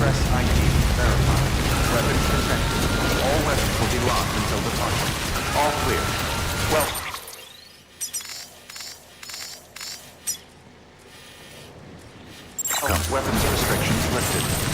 Press ID to verify. Weapons detected. All weapons will be locked until departure. All clear. Well... Weapons restrictions lifted.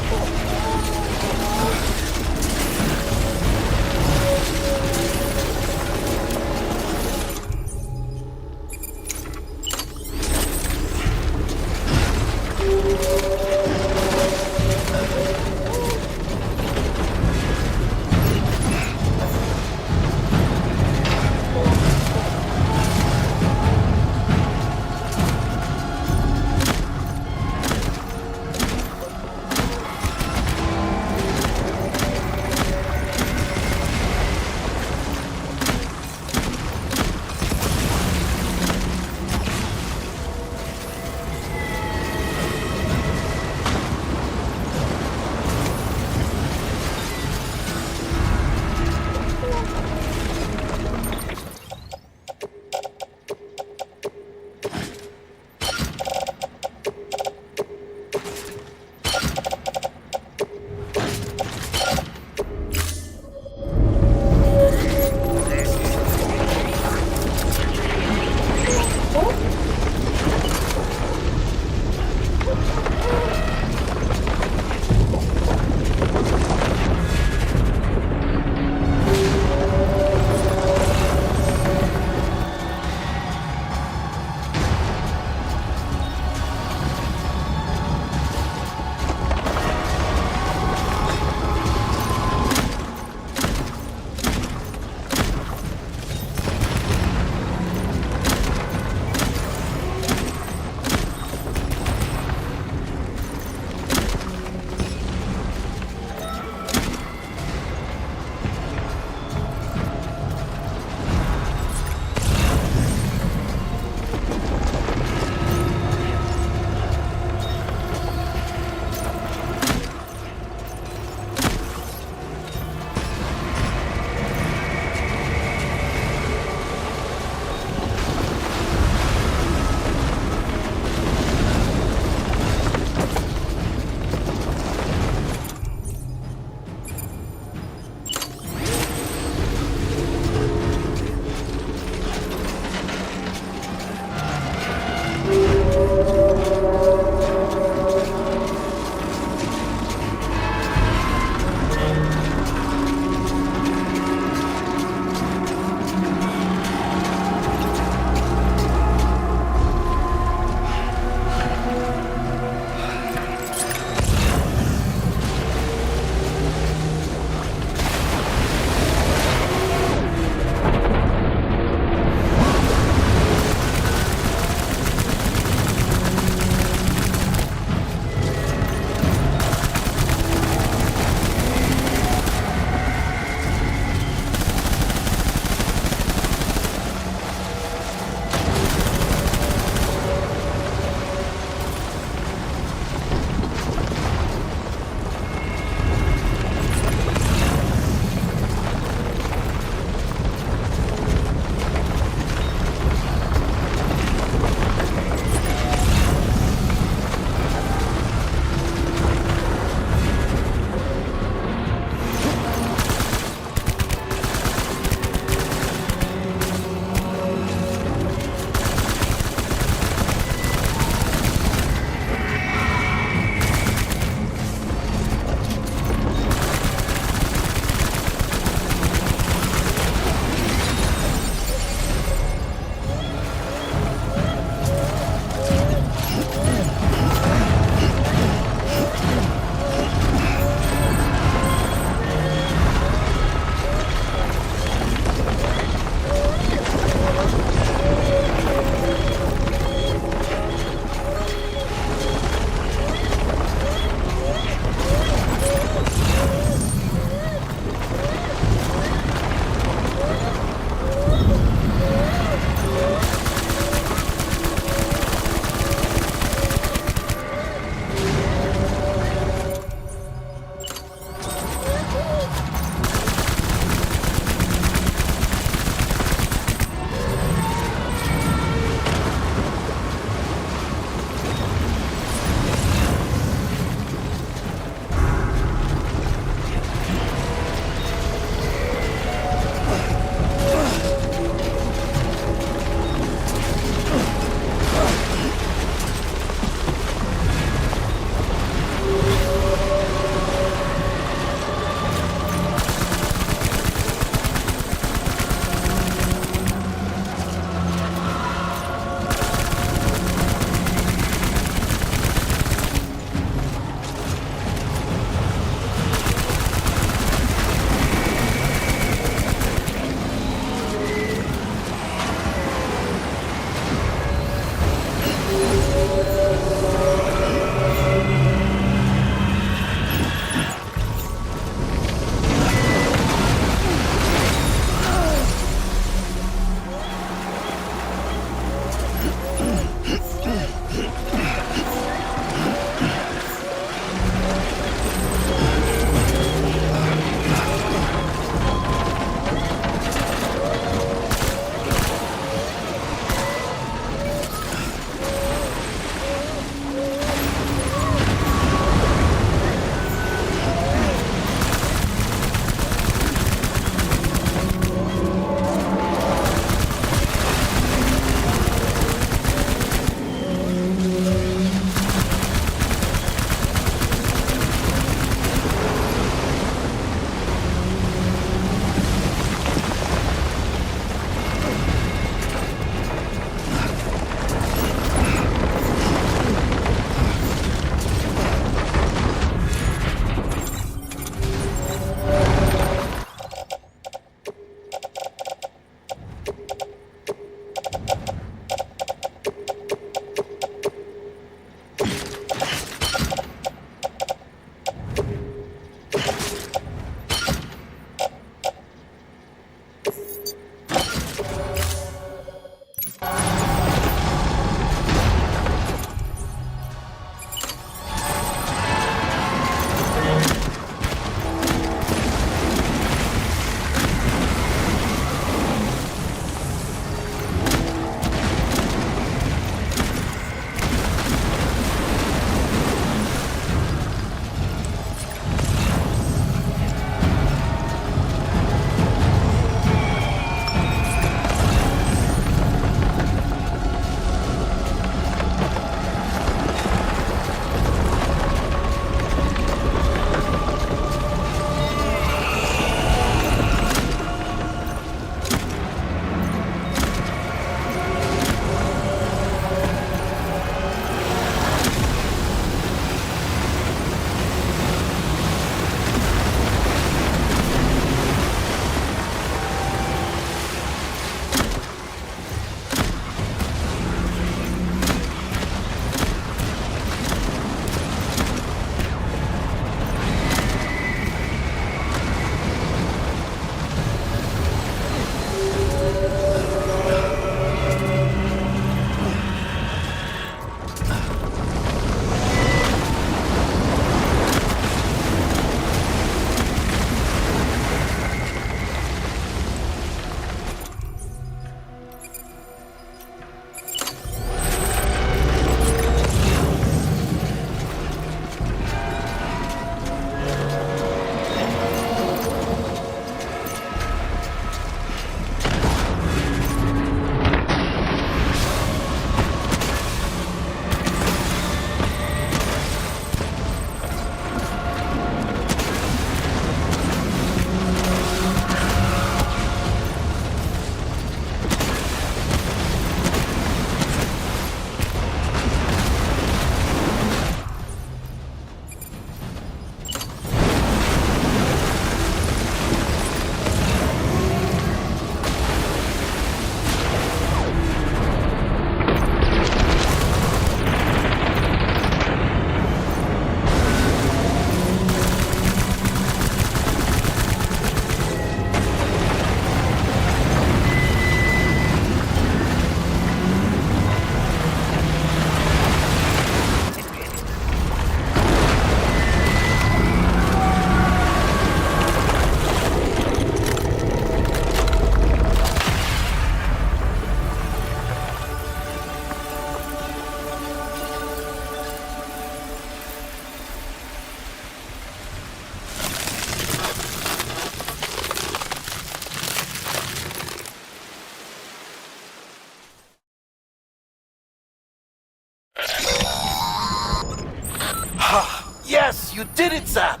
You did it, Sam!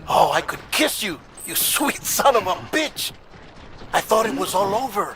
Oh, I could kiss you, you sweet son of a bitch! I thought it was all over.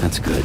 That's good.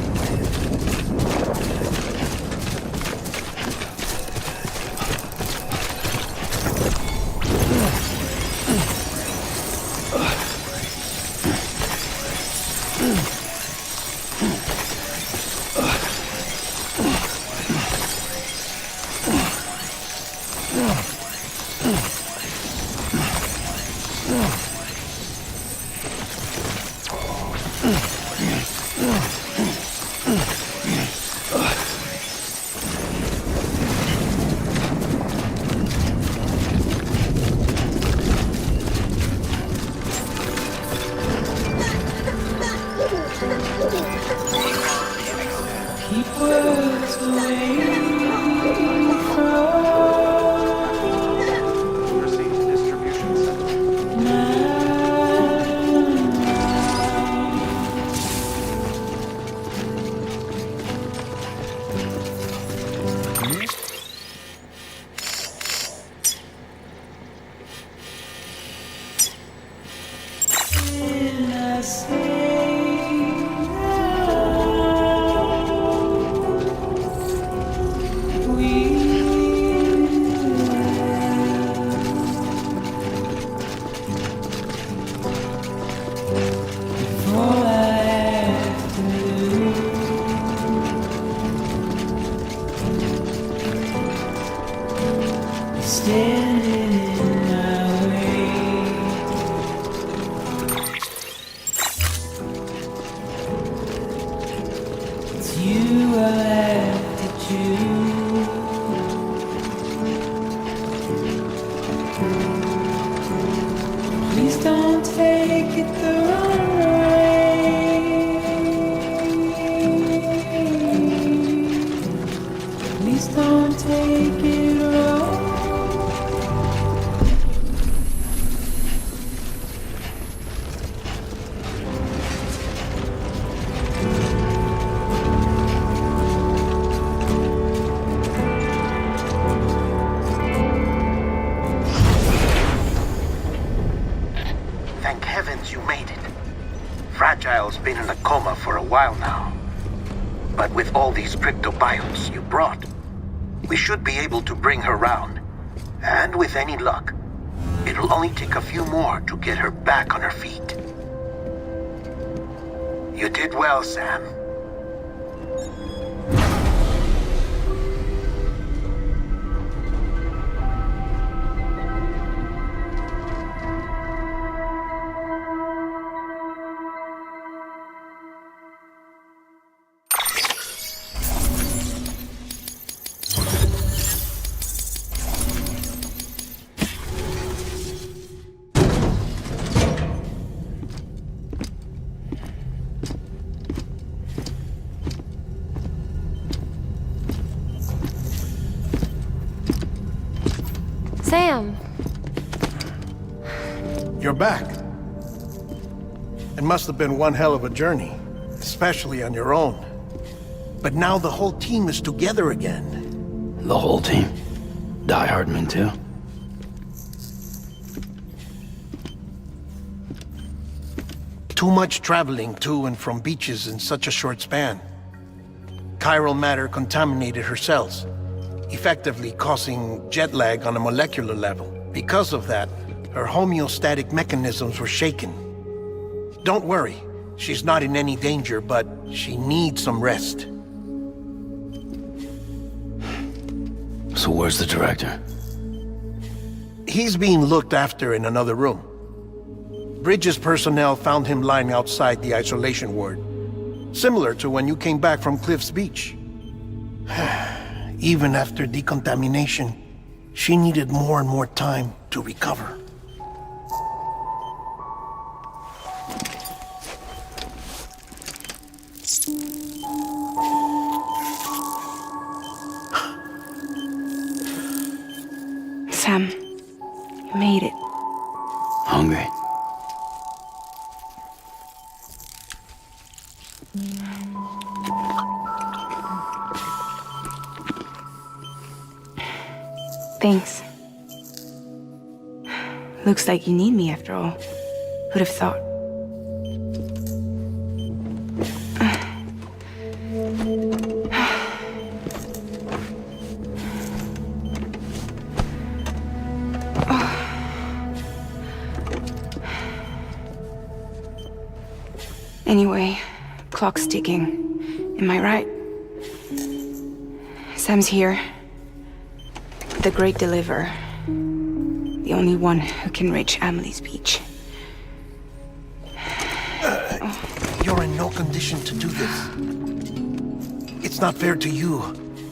Proceed to distribution center. Please don't take it the wrong way. Please don't take it wrong. Thank heavens you made it. Fragile's been in a coma for a while now. But with all these cryptobiotes you brought, we should be able to bring her round. And with any luck, it'll only take a few more to get her back on her feet. You did well, Sam. You're back. It must have been one hell of a journey, especially on your own. But now the whole team is together again. The whole team? Die Hardman too? Too much traveling to and from beaches in such a short span. Chiral matter contaminated her cells, effectively causing jet lag on a molecular level. Because of that, her homeostatic mechanisms were shaken. Don't worry, she's not in any danger, but she needs some rest. So where's the director? He's being looked after in another room. Bridges personnel found him lying outside the isolation ward. Similar to when you came back from Cliff's Beach. Even after decontamination, she needed more and more time to recover. Sam, you made it. Hungry? Thanks. Looks like you need me after all. Who'd have thought? Anyway, clock's ticking. Am I right? Sam's here. The Great Deliverer. The only one who can reach Amelie's Beach. You're in no condition to do this. It's not fair to you,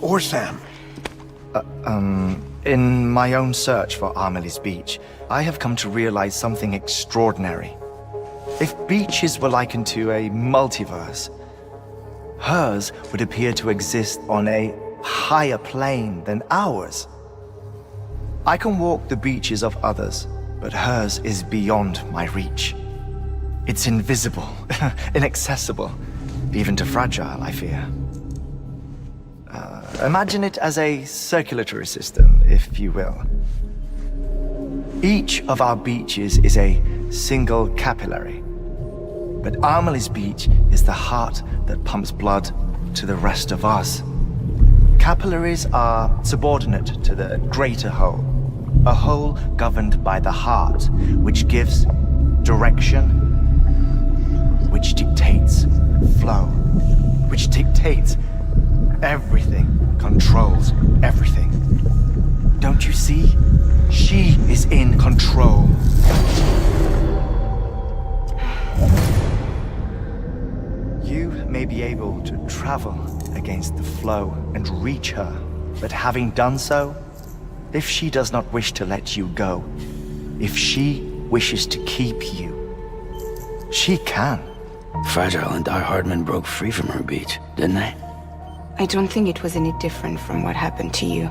or Sam. In my own search for Amelie's Beach, I have come to realize something extraordinary. If beaches were likened to a multiverse, hers would appear to exist on a higher plane than ours. I can walk the beaches of others, but hers is beyond my reach. It's invisible, inaccessible, even to Fragile, I fear. Imagine it as a circulatory system, if you will. Each of our beaches is a single capillary, but Amelie's Beach is the heart that pumps blood to the rest of us. Capillaries are subordinate to the greater whole, a whole governed by the heart, which gives direction, which dictates flow, which dictates everything, controls everything. Don't you see? She is in control. You may be able to travel against the flow and reach her, but having done so, if she does not wish to let you go, if she wishes to keep you, she can. Fragile and Die Hardman broke free from her beach, didn't they? I don't think it was any different from what happened to you.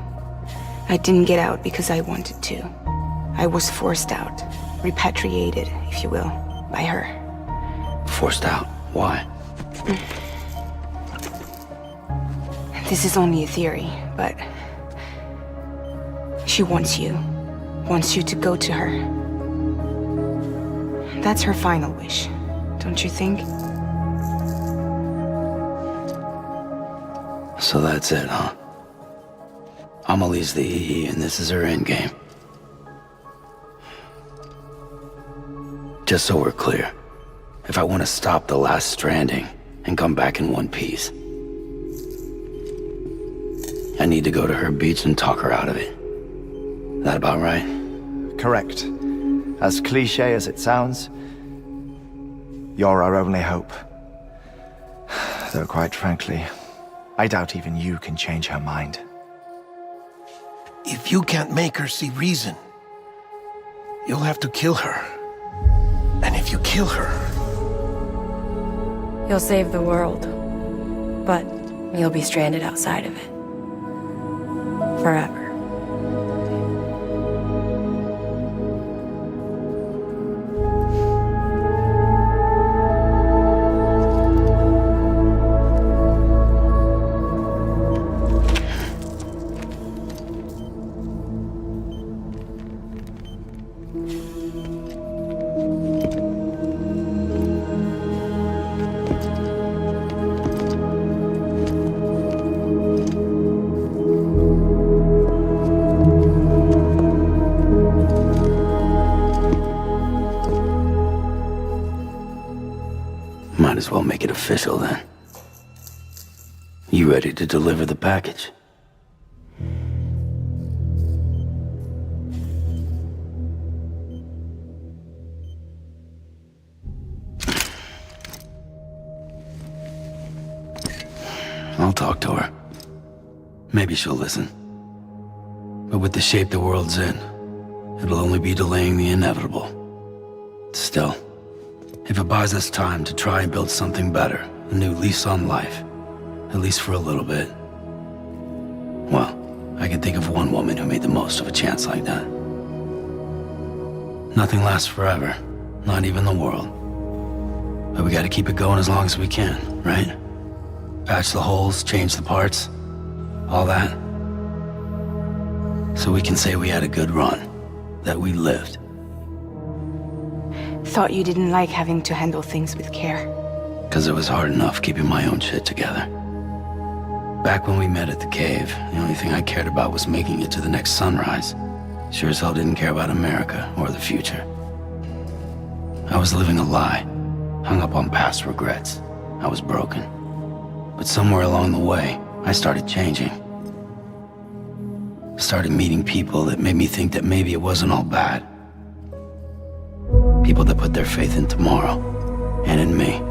I didn't get out because I wanted to. I was forced out, repatriated, if you will, by her. Forced out? Why? This is only a theory, but she wants you to go to her. That's her final wish, don't you think? So that's it, huh? Amelie's the EE and this is her endgame. Just so we're clear, if I want to stop the last Stranding and come back in one piece, I need to go to her beach and talk her out of it. That about right? Correct. As cliche as it sounds, you're our only hope. Though quite frankly, I doubt even you can change her mind. If you can't make her see reason, you'll have to kill her. And if you kill her... You'll save the world, but you'll be stranded outside of it. Forever. Might as well make it official then. You ready to deliver the package? I'll talk to her. Maybe she'll listen. But with the shape the world's in, it'll only be delaying the inevitable. Still, if it buys us time to try and build something better, a new lease on life, at least for a little bit, well, I can think of one woman who made the most of a chance like that. Nothing lasts forever, not even the world. But we gotta keep it going as long as we can, right? Patch the holes, change the parts, all that. So we can say we had a good run, that we lived. Thought you didn't like having to handle things with care. 'Cause it was hard enough keeping my own shit together. Back when we met at the cave, the only thing I cared about was making it to the next sunrise. Sure as hell didn't care about America or the future. I was living a lie, hung up on past regrets. I was broken. But somewhere along the way, I started changing. Started meeting people that made me think that maybe it wasn't all bad. People that put their faith in tomorrow, and in me.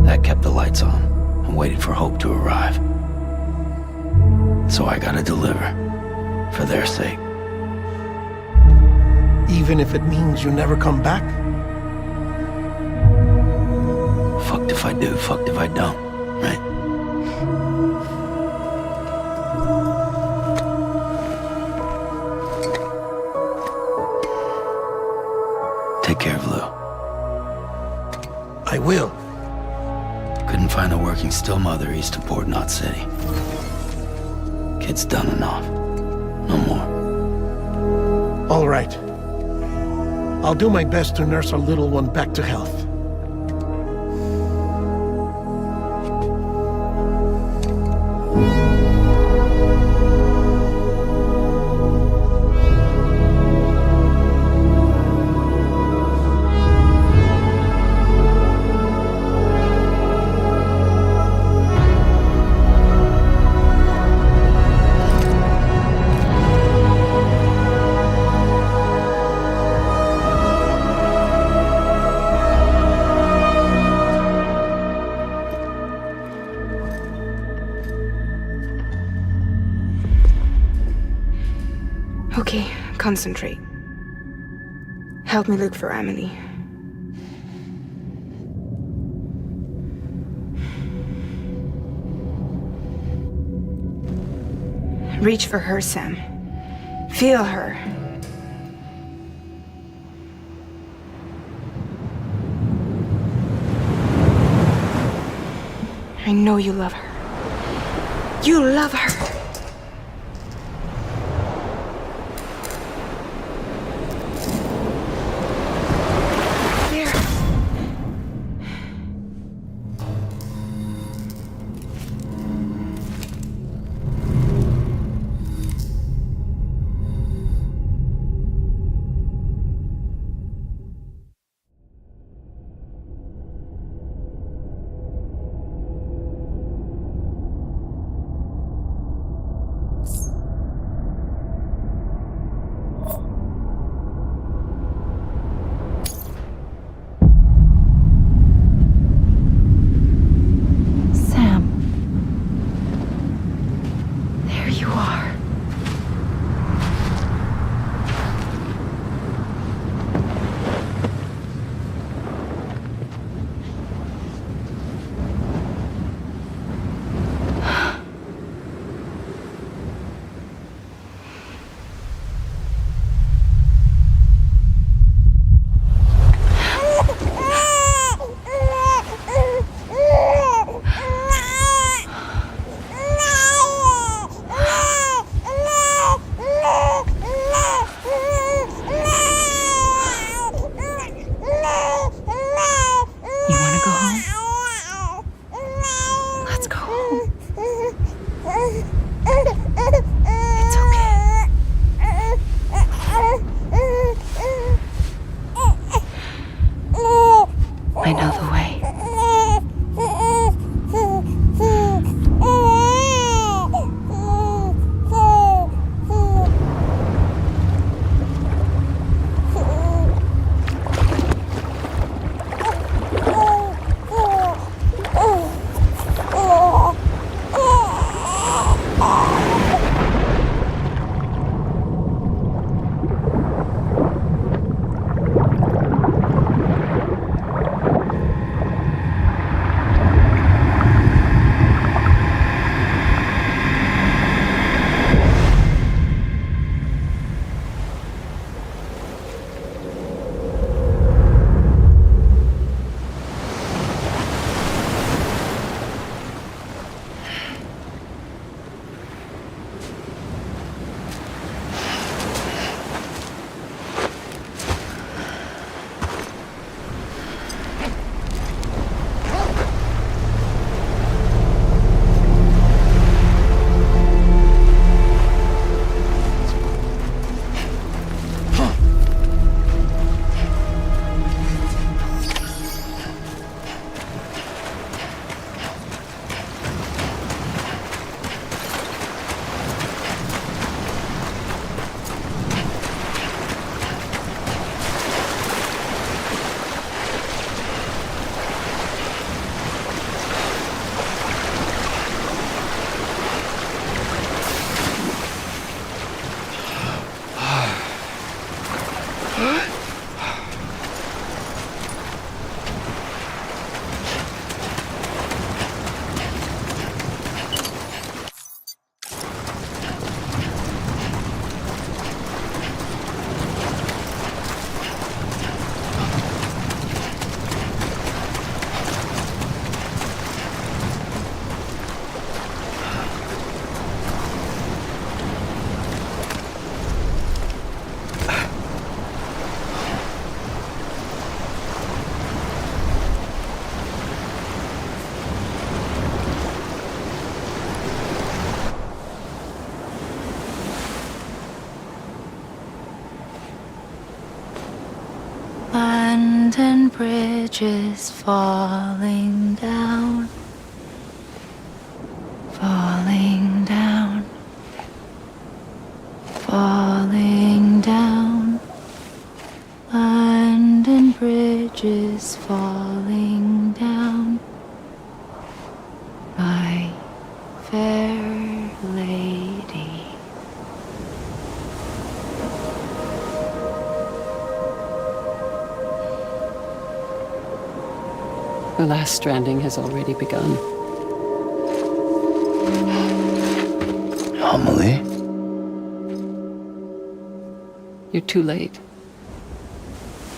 That kept the lights on and waited for hope to arrive. So I gotta deliver, for their sake. Even if it means you never come back? Fucked if I do, fucked if I don't, right? Take care of Lou. I will. Couldn't find a working still mother east of Port Knot City. Kid's done enough. No more. All right. I'll do my best to nurse our little one back to health. Okay, concentrate. Help me look for Emily. Reach for her, Sam. Feel her. I know you love her. You love her. away. London Bridge is falling down, falling down, falling down. London Bridge is falling down, my fair lady. The last stranding has already begun. Amelie? You're too late.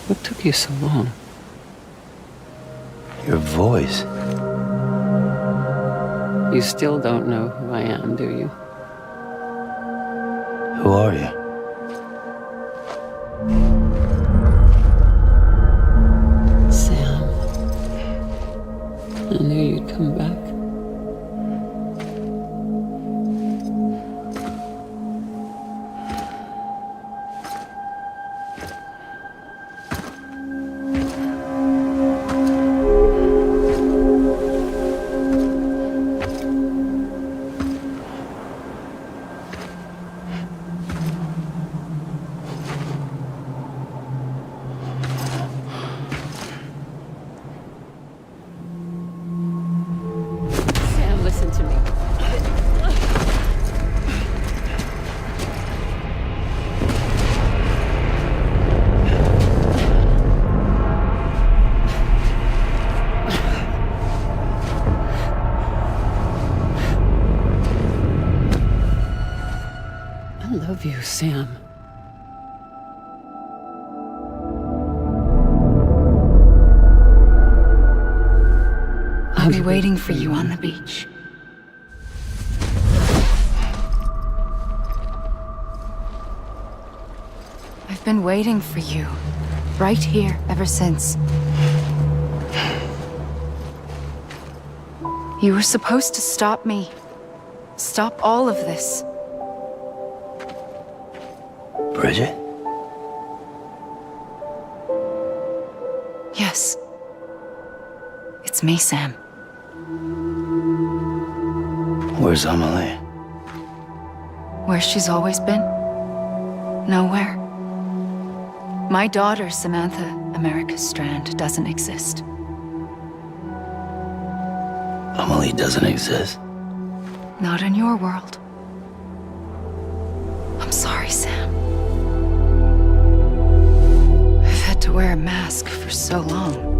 What took you so long? Your voice. You still don't know who I am, do you? Who are you? Sam. I knew you'd come back. Sam, listen to me. I love you, Sam. I'll be waiting for you on the beach. I've been waiting for you, right here, ever since. You were supposed to stop me. Stop all of this. Bridget? Yes. It's me, Sam. Where's Amelie? Where she's always been? Nowhere. My daughter, Samantha America Strand, doesn't exist. Amelie doesn't exist. Not in your world. I'm sorry, Sam. I've had to wear a mask for so long.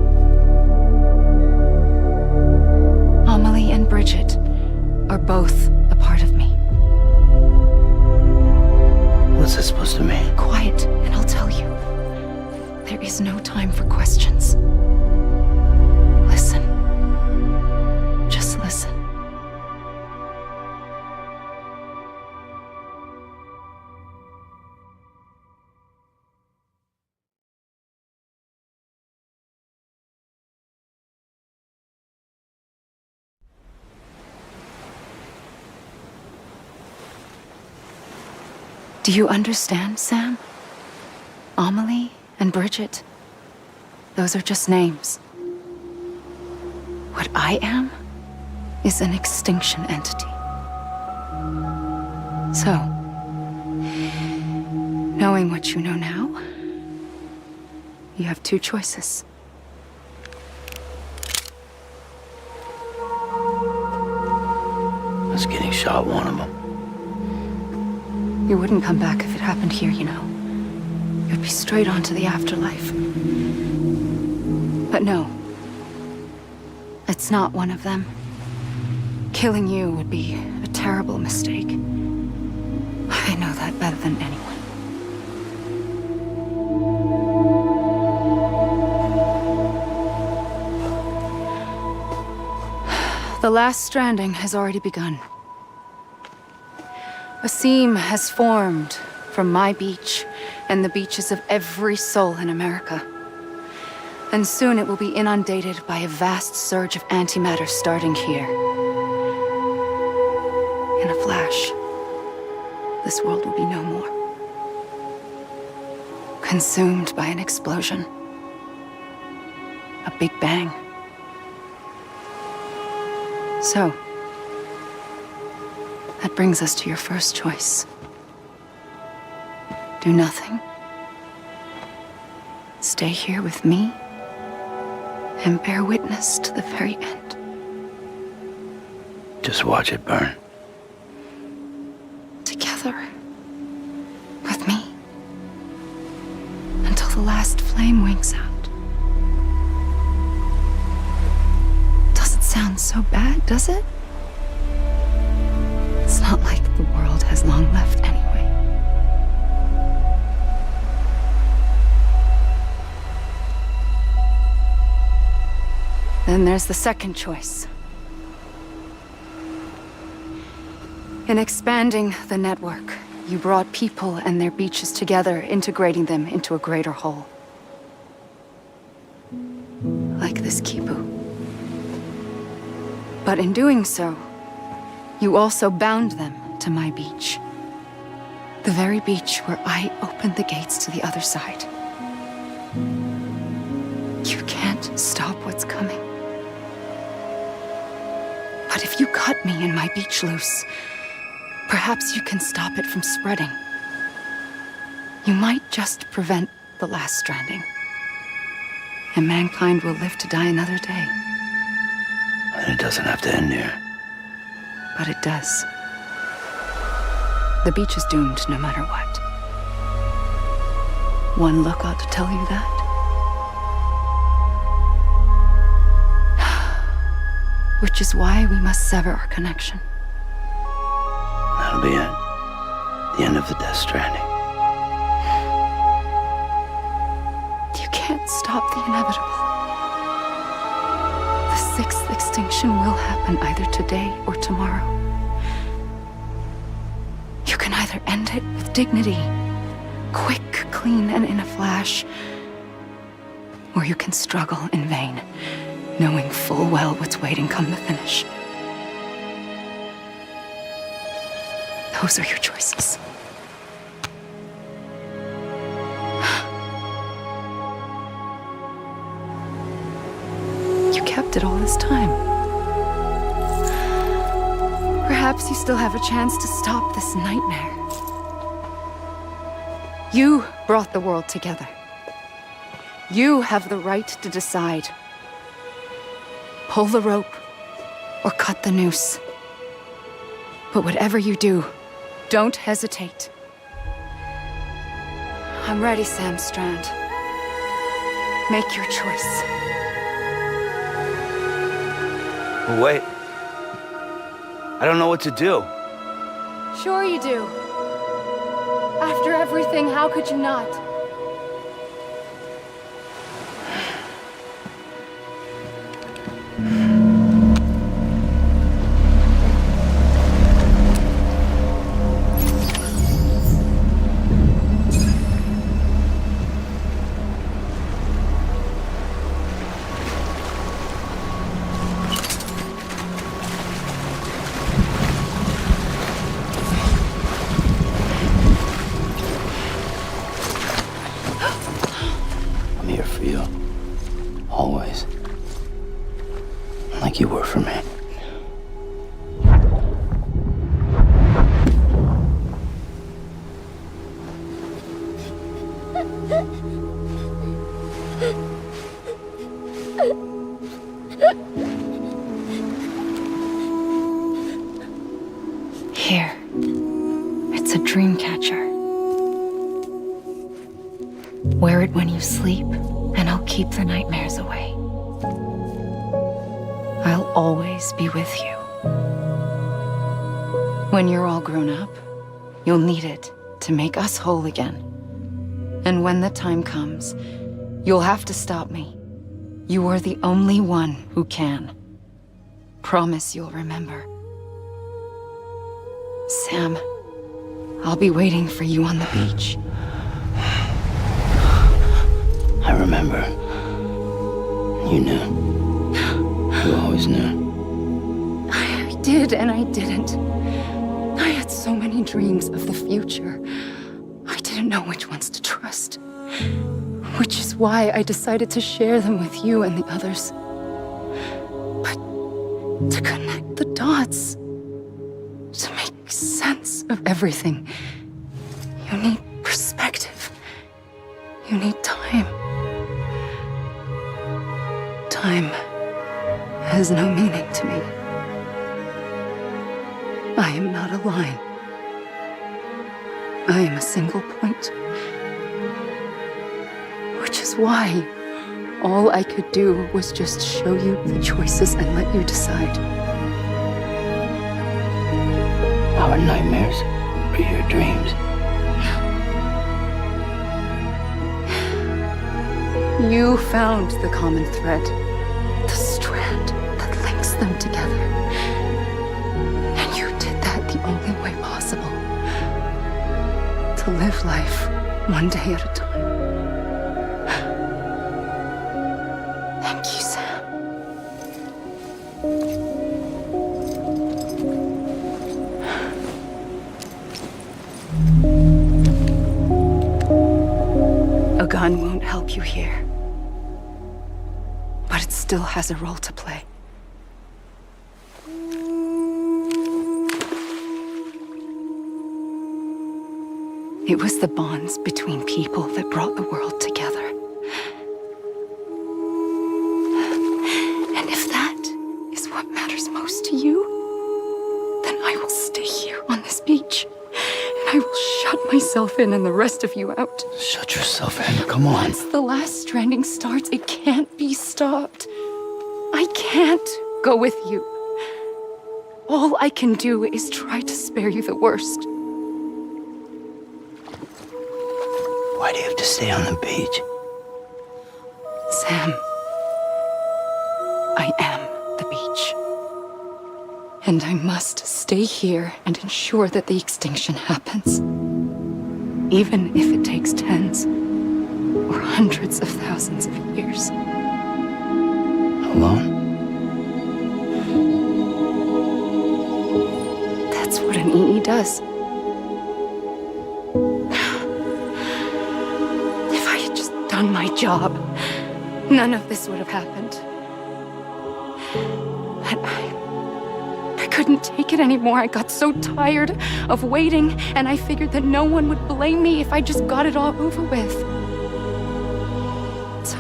Amelie and Bridget are both a part of me. What's that supposed to mean? Quiet, and I'll tell you. There is no time for questions. Listen. Just listen. Do you understand, Sam? Amelie and Bridget, those are just names. What I am is an extinction entity. So, knowing what you know now, you have two choices. Was getting shot one of them? You wouldn't come back if it happened here, you know. You'd be straight on to the afterlife. But no. It's not one of them. Killing you would be a terrible mistake. I know that better than anyone. The last stranding has already begun. A seam has formed from my beach and the beaches of every soul in America. And soon it will be inundated by a vast surge of antimatter starting here. In a flash, this world will be no more. Consumed by an explosion. A big bang. So, that brings us to your first choice. Do nothing. Stay here with me and bear witness to the very end. Just watch it burn. Together. With me. Until the last flame winks out. Doesn't sound so bad, does it? It's not like the world has long left anyway. Then there's the second choice. In expanding the network, you brought people and their beaches together, integrating them into a greater whole. Like this Kipu. But in doing so, you also bound them to my beach. The very beach where I opened the gates to the other side. You can't stop what's coming. But if you cut me and my beach loose, perhaps you can stop it from spreading. You might just prevent the last stranding. And mankind will live to die another day. And it doesn't have to end here. But it does. The beach is doomed no matter what. One look ought to tell you that. Which is why we must sever our connection. That'll be it. The end of the Death Stranding. You can't stop the inevitable. The sixth extinction will happen either today or tomorrow. You can either end it with dignity, quick, clean, and in a flash, or you can struggle in vain, knowing full well what's waiting come the finish. Those are your choices. You kept wasted all this time. Perhaps you still have a chance to stop this nightmare. You brought the world together. You have the right to decide. Pull the rope or cut the noose. But whatever you do, don't hesitate. I'm ready, Sam Strand. Make your choice. Wait. I don't know what to do. Sure you do. After everything, how could you not? I'm here for you. Always. Like you were for me. Here. It's a dream catcher. Wear it when you sleep, and I'll keep the nightmares away. I'll always be with you. When you're all grown up, you'll need it to make us whole again. And when the time comes, you'll have to stop me. You are the only one who can. Promise you'll remember. Sam, I'll be waiting for you on the beach. I remember. You knew. You always knew. I did and I didn't. I had so many dreams of the future. I didn't know which ones to trust. Which is why I decided to share them with you and the others. But to connect the dots, to make sense of everything, you need perspective. You need time. Time has no meaning to me. I am not a line. I am a single point. Which is why all I could do was just show you the choices and let you decide. Our nightmares are your dreams. You found the common thread, the strand that links them together. And you did that the only way possible. To live life one day at a time. Thank you, Sam. A gun won't help you here. But it still has a role to play. It was the bonds between people that brought the world together. And if that is what matters most to you, then I will stay here on this beach. And I will shut myself in and the rest of you out. Shut yourself in. Come on. Once the last stranding starts, it can't be stopped. I can't go with you. All I can do is try to spare you the worst. Why do you have to stay on the beach? Sam, I am the beach. And I must stay here and ensure that the extinction happens. Even if it takes tens or hundreds of thousands of years. Alone? That's what an EE does. If I had just done my job, none of this would have happened. But I couldn't take it anymore. I got so tired of waiting, and I figured that no one would blame me if I just got it all over with. So,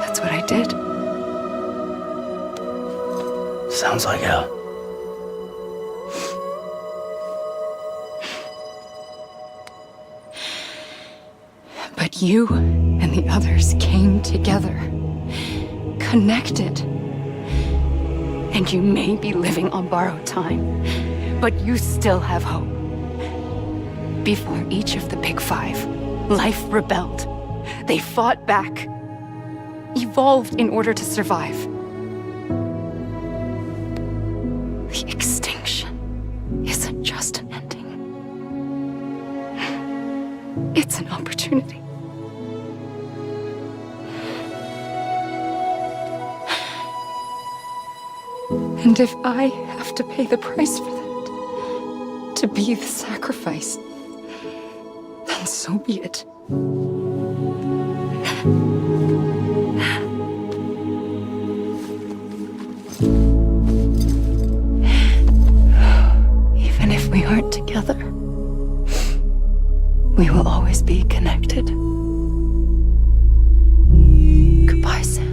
that's what I did. Sounds like hell. But you and the others came together, connected. And you may be living on borrowed time, but you still have hope. Before each of the Big Five, life rebelled. They fought back, evolved in order to survive. The extinction isn't just an ending. It's an opportunity. And if I have to pay the price for that, to be the sacrifice, then so be it. Even if we aren't together, we will always be connected. Goodbye, Sam.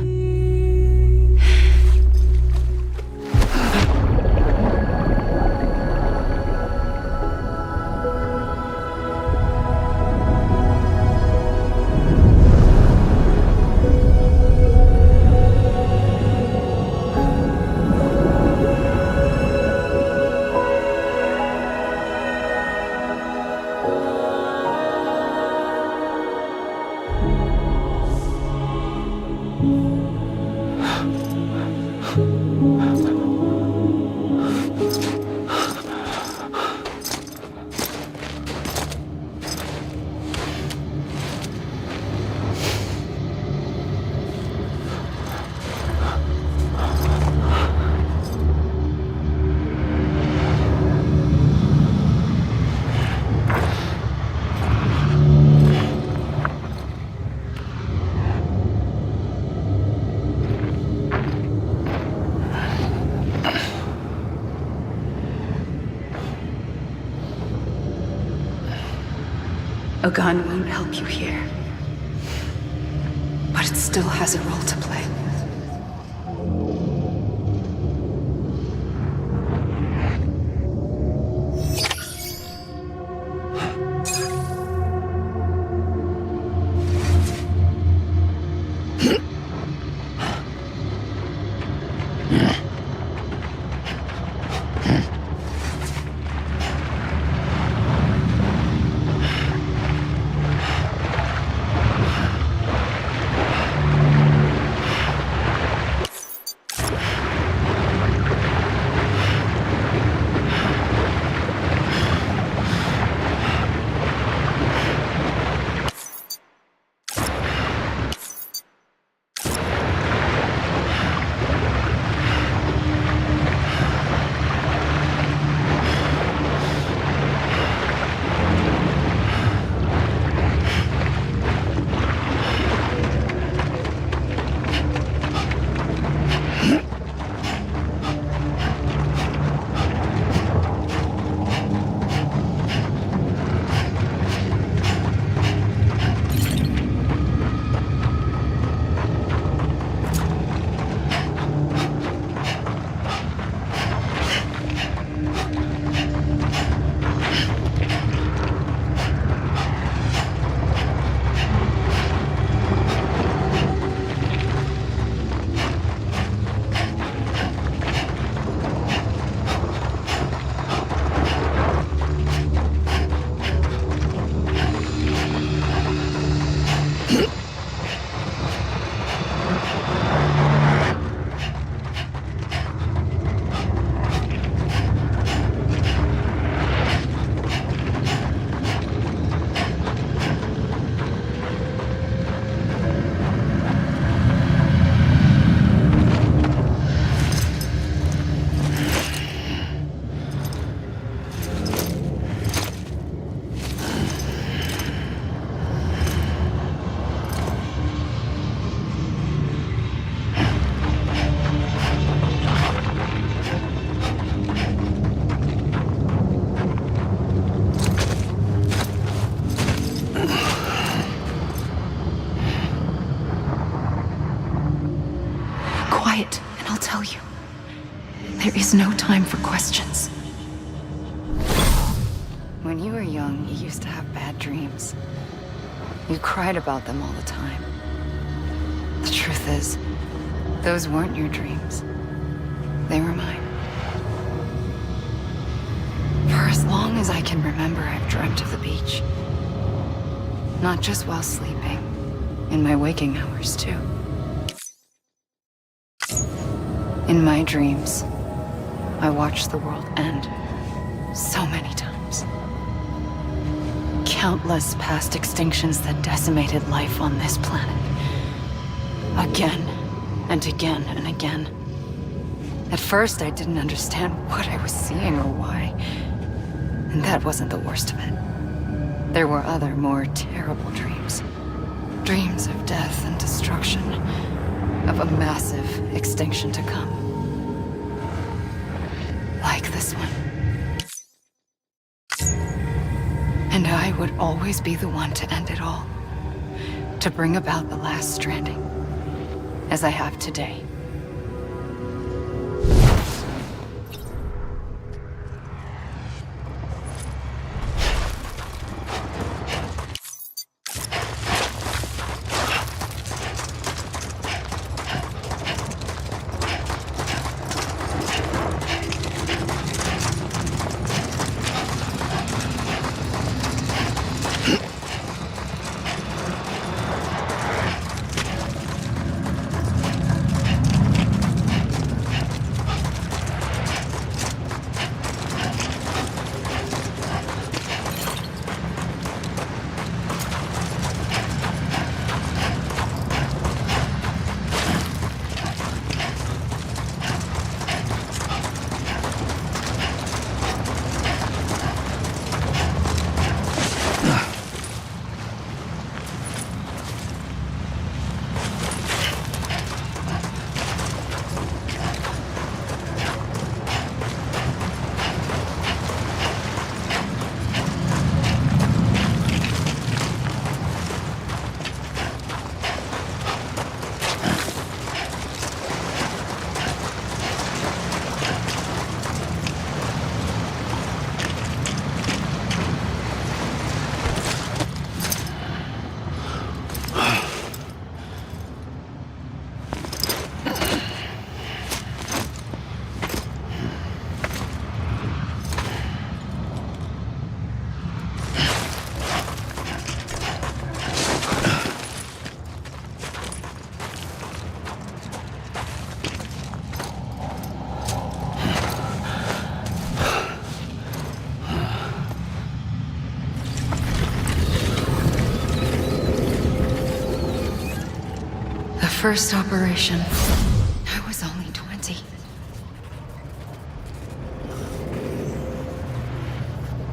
A gun won't help you here, but it still has a role to play. quiet, and I'll tell you. There is no time for questions. When you were young, you used to have bad dreams. You cried about them all the time. The truth is, those weren't your dreams. They were mine. For as long as I can remember, I've dreamt of the beach. Not just while sleeping, in my waking hours, too. In my dreams, I watched the world end so many times. Countless past extinctions that decimated life on this planet. Again, and again, and again. At first, I didn't understand what I was seeing or why. And that wasn't the worst of it. There were other, more terrible dreams. Dreams of death and destruction. Of a massive extinction to come. Like this one. And I would always be the one to end it all. To bring about the last stranding. As I have today. First operation. I was only 20.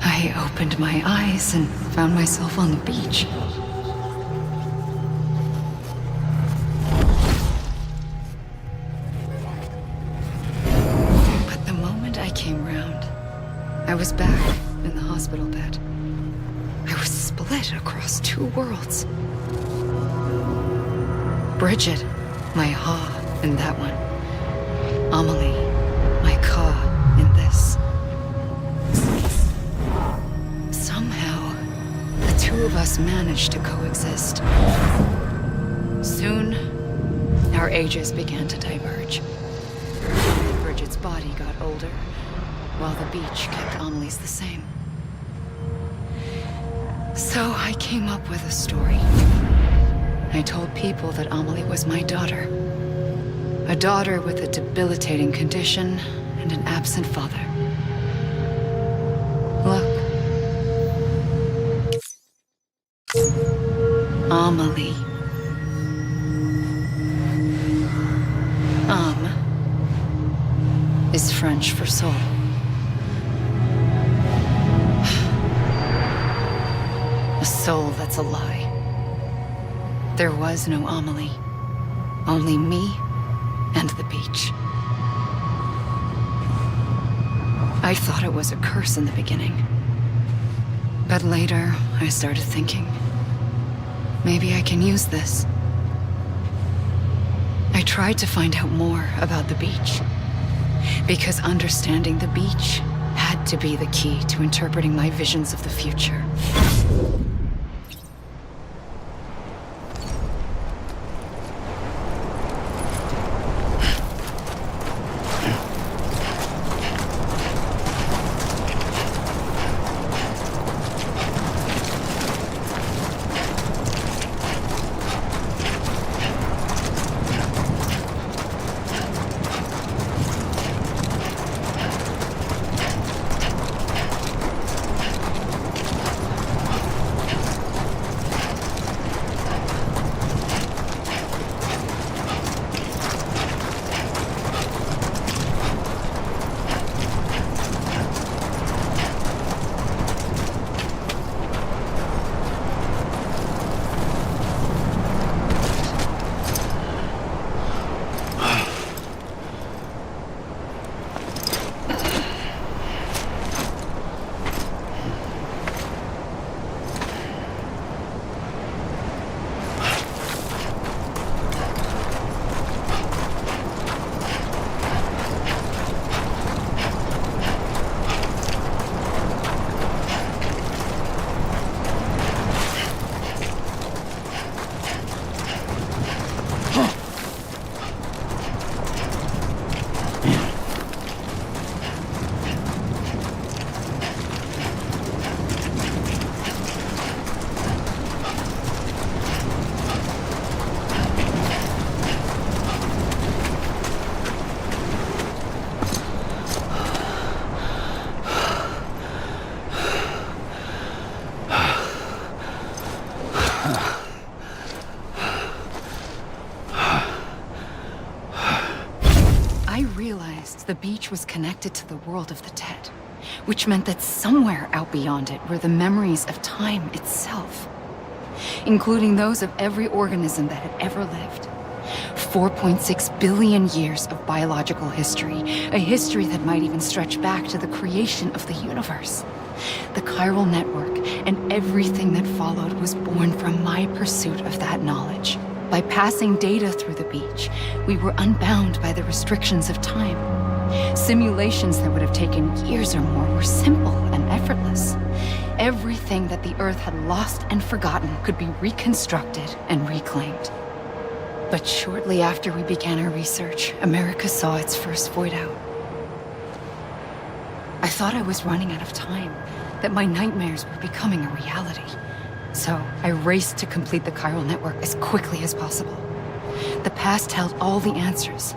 I opened my eyes and found myself on the beach. But the moment I came round, I was back in the hospital bed. I was split across two worlds. Bridget, my Ha in that one. Amelie, my Ka in this. Somehow, the two of us managed to coexist. Soon, our ages began to diverge. Bridget's body got older, while the beach kept Amelie's the same. So I came up with a story. I told people that Amelie was my daughter. A daughter with a debilitating condition and an absent father. Look. Amelie. Âme is French for soul. A soul that's a lie. There was no Amelie. Only me and the beach. I thought it was a curse in the beginning. But later, I started thinking, maybe I can use this. I tried to find out more about the beach. Because understanding the beach had to be the key to interpreting my visions of the future. The beach was connected to the world of the dead, which meant that somewhere out beyond it were the memories of time itself, including those of every organism that had ever lived. 4.6 billion years of biological history, a history that might even stretch back to the creation of the universe. The chiral network and everything that followed was born from my pursuit of that knowledge. By passing data through the beach, we were unbound by the restrictions of time. Simulations that would have taken years or more were simple and effortless. Everything that the Earth had lost and forgotten could be reconstructed and reclaimed. But shortly after we began our research, America saw its first void out. I thought I was running out of time, that my nightmares were becoming a reality. So I raced to complete the chiral network as quickly as possible. The past held all the answers.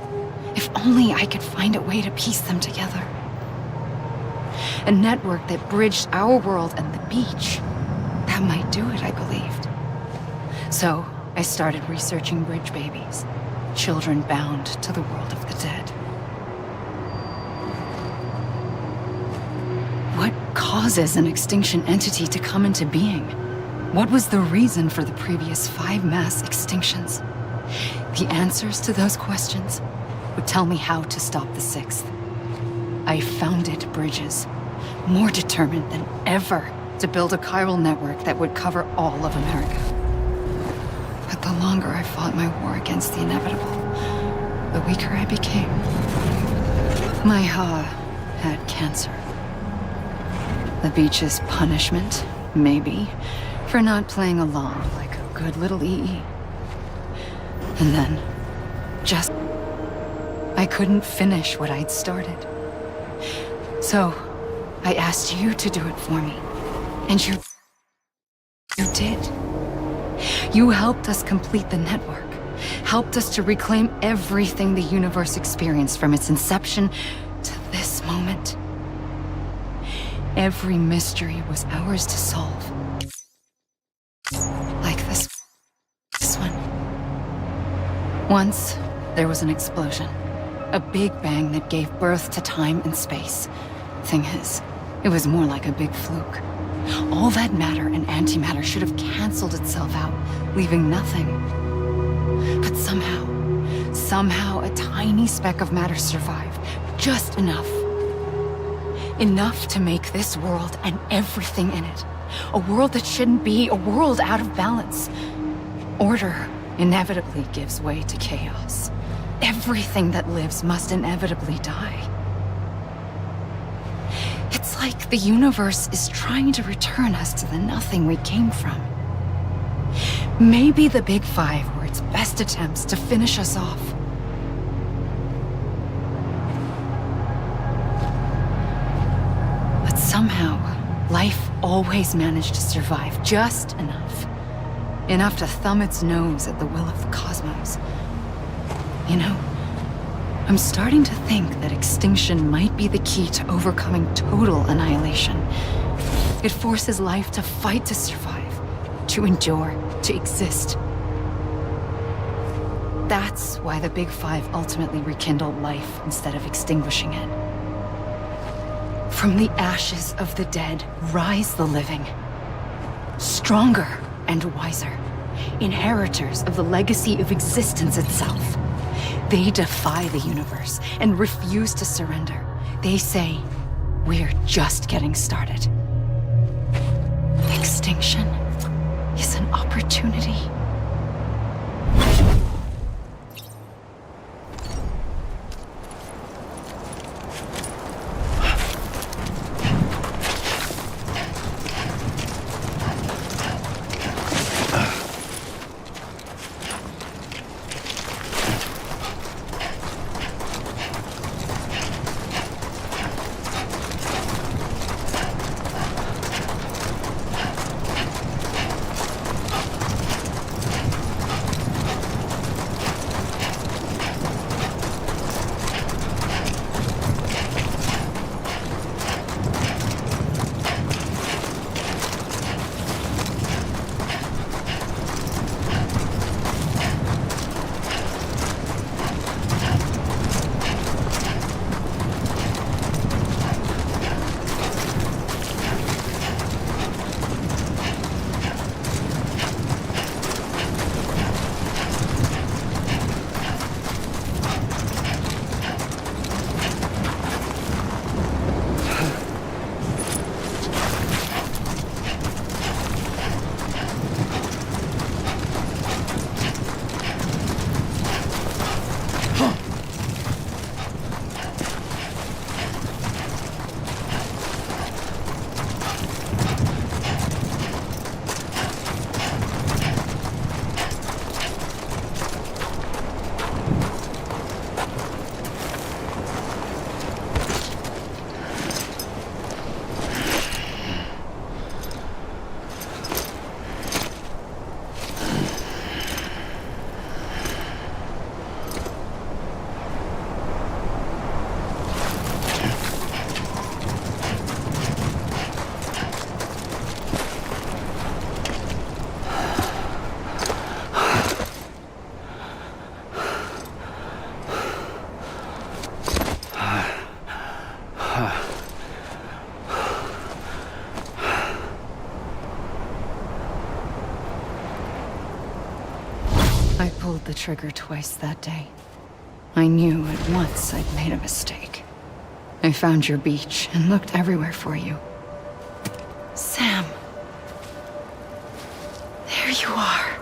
If only I could find a way to piece them together. A network that bridged our world and the beach. That might do it, I believed. So I started researching bridge babies, children bound to the world of the dead. What causes an extinction entity to come into being? What was the reason for the previous 5 mass extinctions? The answers to those questions would tell me how to stop the 6th. I founded bridges, more determined than ever to build a chiral network that would cover all of America. But the longer I fought my war against the inevitable, the weaker I became. My Ha had cancer. The beach's punishment, maybe, for not playing along like a good little EE. And then, just... I couldn't finish what I'd started. So, I asked you to do it for me. And you did. You helped us complete the network. Helped us to reclaim everything the universe experienced from its inception to this moment. Every mystery was ours to solve. Like this one. Once, there was an explosion. A big bang that gave birth to time and space. Thing is, it was more like a big fluke. All that matter and antimatter should have canceled itself out, leaving nothing. But somehow a tiny speck of matter survived. Just enough. Enough to make this world and everything in it. A world that shouldn't be, a world out of balance. Order inevitably gives way to chaos. everything that lives must inevitably die. It's like the universe is trying to return us to the nothing we came from. Maybe the Big Five were its best attempts to finish us off. But somehow, life always managed to survive just enough. Enough to thumb its nose at the will of the cosmos. You know, I'm starting to think that extinction might be the key to overcoming total annihilation. It forces life to fight to survive, to endure, to exist. That's why the Big Five ultimately rekindled life instead of extinguishing it. From the ashes of the dead rise the living. Stronger and wiser. Inheritors of the legacy of existence itself. They defy the universe and refuse to surrender. They say, we're just getting started. Extinction is an opportunity. I pulled the trigger twice that day. I knew at once I'd made a mistake. I found your beach and looked everywhere for you. Sam. There you are.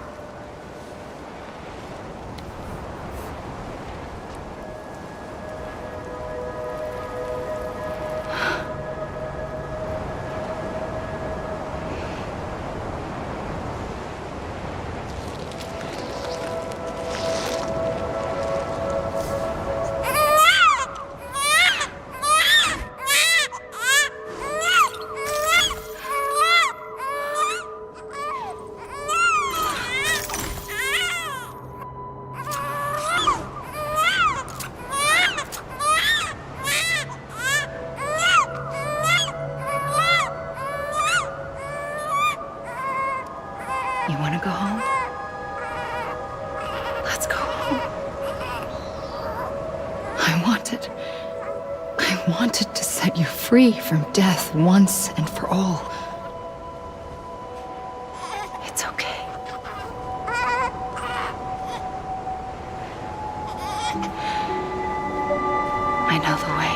You want to go home? Let's go home. I wanted to set you free from death once and for all. It's okay. I know the way.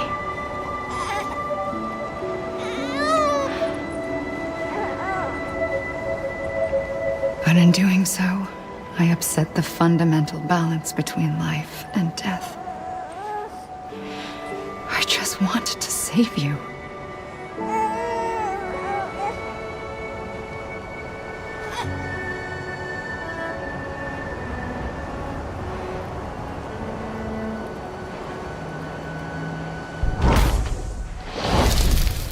But in doing so, I upset the fundamental balance between life and death. I just wanted to save you.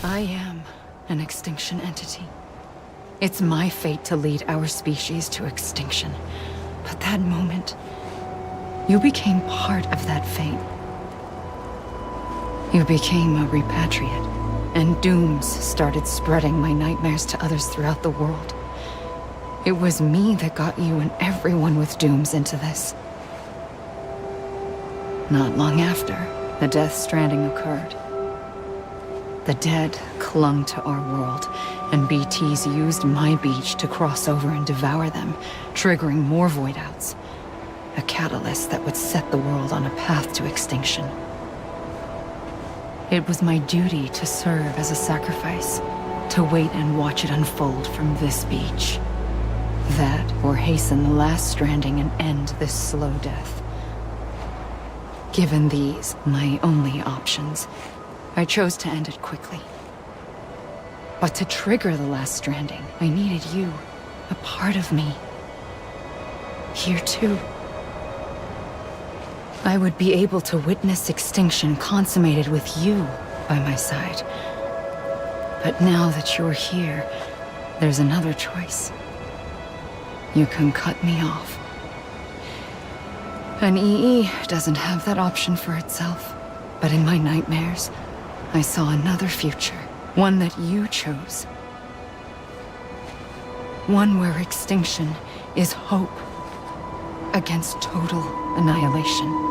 I am an extinction entity. It's my fate to lead our species to extinction. But that moment, you became part of that fate. You became a repatriate, and dooms started spreading my nightmares to others throughout the world. It was me that got you and everyone with dooms into this. Not long after, the Death Stranding occurred. The dead clung to our world, and BTs used my beach to cross over and devour them, triggering more void-outs. A catalyst that would set the world on a path to extinction. It was my duty to serve as a sacrifice, to wait and watch it unfold from this beach. That, or hasten the last stranding and end this slow death. Given these, my only options, I chose to end it quickly. But to trigger the last stranding, I needed you, a part of me. Here too. I would be able to witness extinction consummated with you by my side. But now that you're here, there's another choice. You can cut me off. An EE doesn't have that option for itself. But in my nightmares, I saw another future. One that you chose. One where extinction is hope against total annihilation.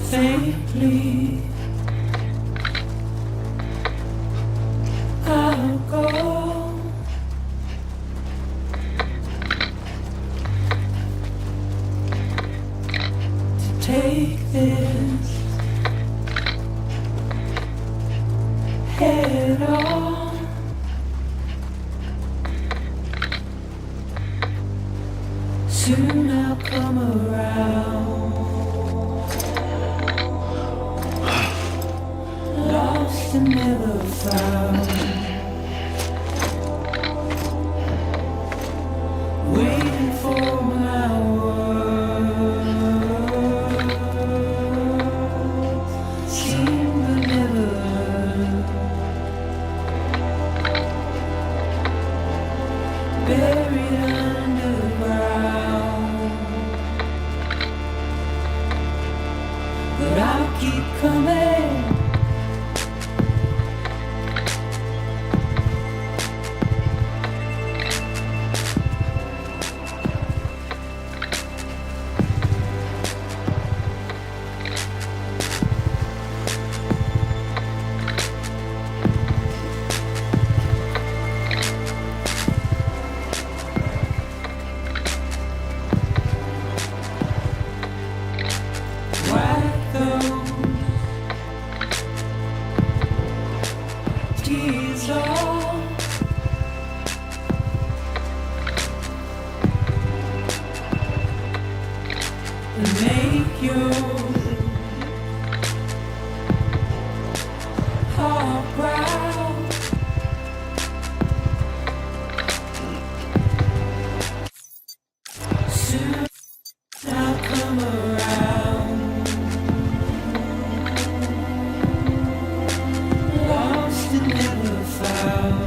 Safely, I'll go. To take this head on. Soon I'll come around. Lost and never found. Waiting for my words. Seem but never heard. Buried underground. But I'll keep coming. Wipe those tears off. And make your heart proud. Soon I'll come around. Lost and never found.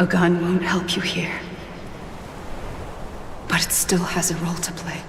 A gun won't help you here. But it still has a role to play.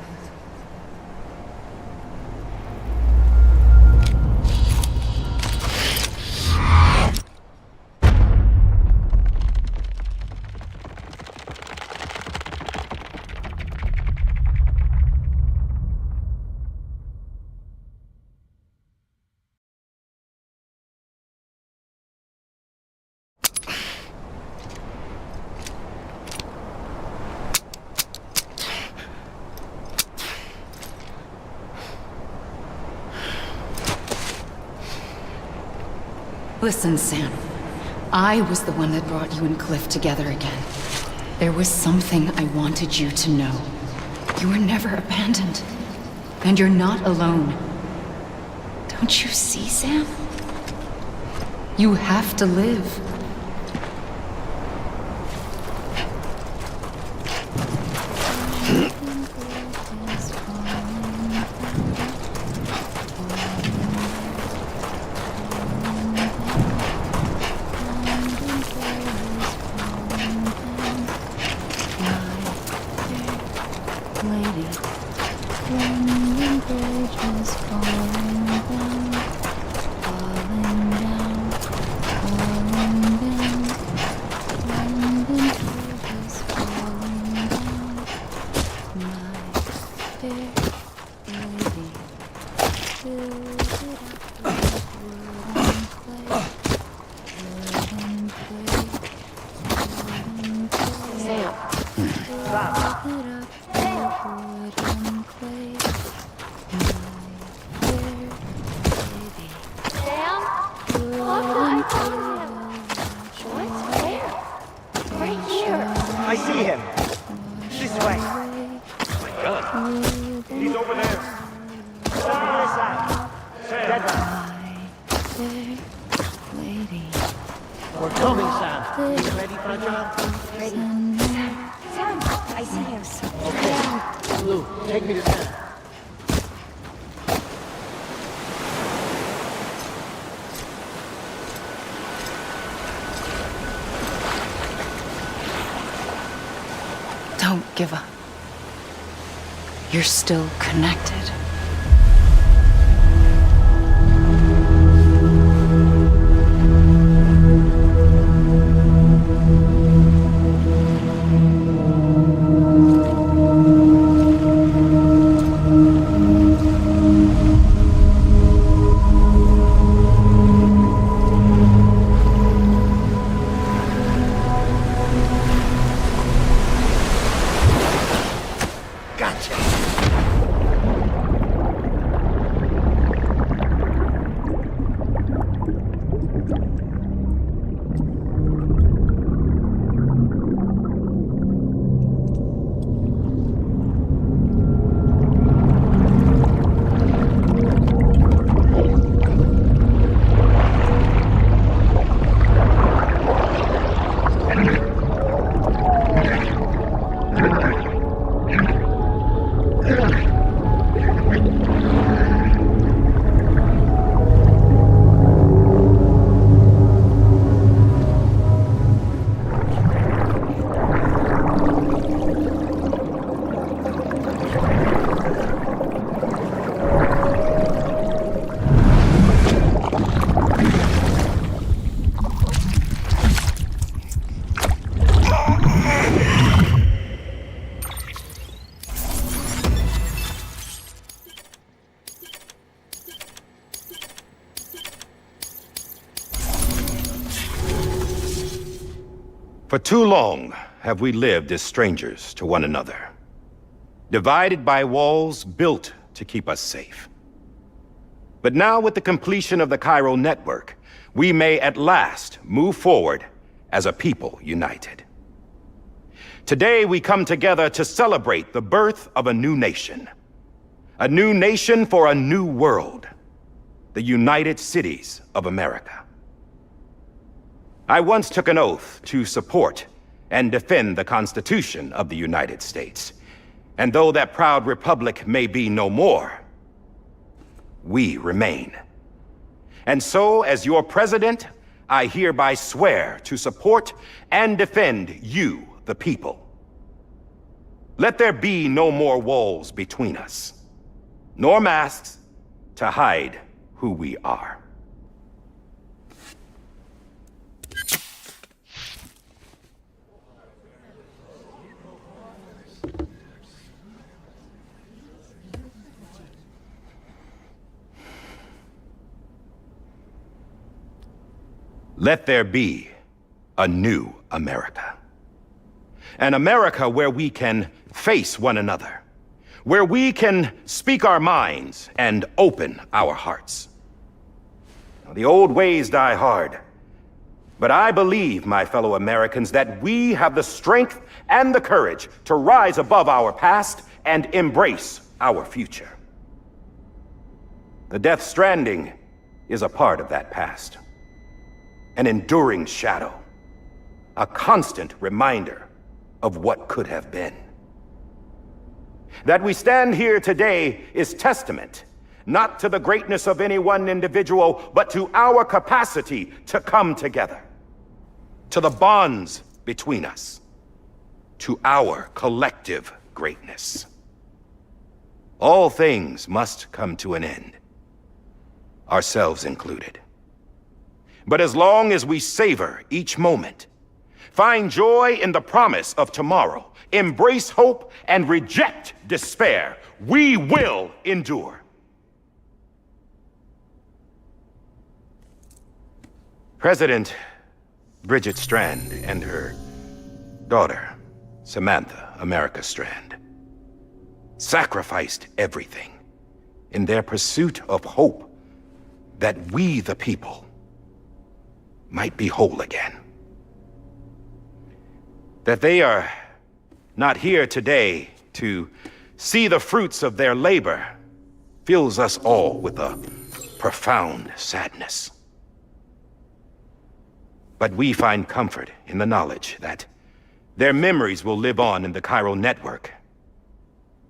Listen, Sam. I was the one that brought you and Cliff together again. There was something I wanted you to know. You were never abandoned. And you're not alone. Don't you see, Sam? You have to live. I see him. This way. My gun. He's over there. On the other side. Dead one. We're coming, Sam. You ready, Fragile? Ready. Sam, I see him. Okay. Lou, take me to Sam. Don't give up. You're still connected. For too long have we lived as strangers to one another, divided by walls built to keep us safe. But now, with the completion of the Chiral network, we may at last move forward as a people united. Today, we come together to celebrate the birth of a new nation. A new nation for a new world. The United Cities of America. I once took an oath to support and defend the Constitution of the United States. And though that proud republic may be no more, we remain. And so, as your president, I hereby swear to support and defend you, the people. Let there be no more walls between us, nor masks to hide who we are. Let there be a new America. An America where we can face one another, where we can speak our minds and open our hearts. Now, the old ways die hard, but I believe, my fellow Americans, that we have the strength and the courage to rise above our past and embrace our future. The Death Stranding is a part of that past. An enduring shadow, a constant reminder of what could have been. That we stand here today is testament, not to the greatness of any one individual, but to our capacity to come together, to the bonds between us, to our collective greatness. All things must come to an end, ourselves included. But as long as we savor each moment, find joy in the promise of tomorrow, embrace hope, and reject despair, we will endure. President Bridget Strand and her daughter, Samantha America Strand, sacrificed everything in their pursuit of hope that we, the people, might be whole again. That they are not here today to see the fruits of their labor fills us all with a profound sadness. But we find comfort in the knowledge that their memories will live on in the Chiral network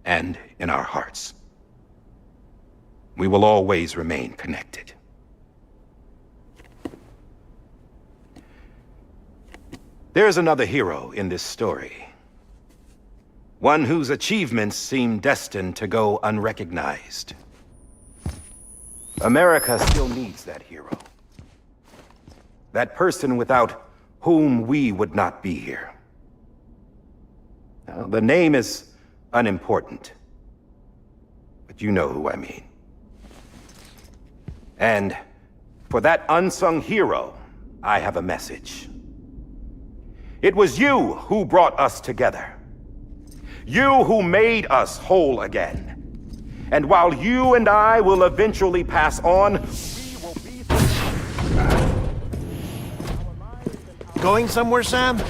and in our hearts. We will always remain connected. There's another hero in this story. One whose achievements seem destined to go unrecognized. America still needs that hero. That person without whom we would not be here. Now, the name is unimportant, but you know who I mean. And for that unsung hero, I have a message. It was you who brought us together. You who made us whole again. And while you and I will eventually pass on, we will be... Going somewhere, Sam?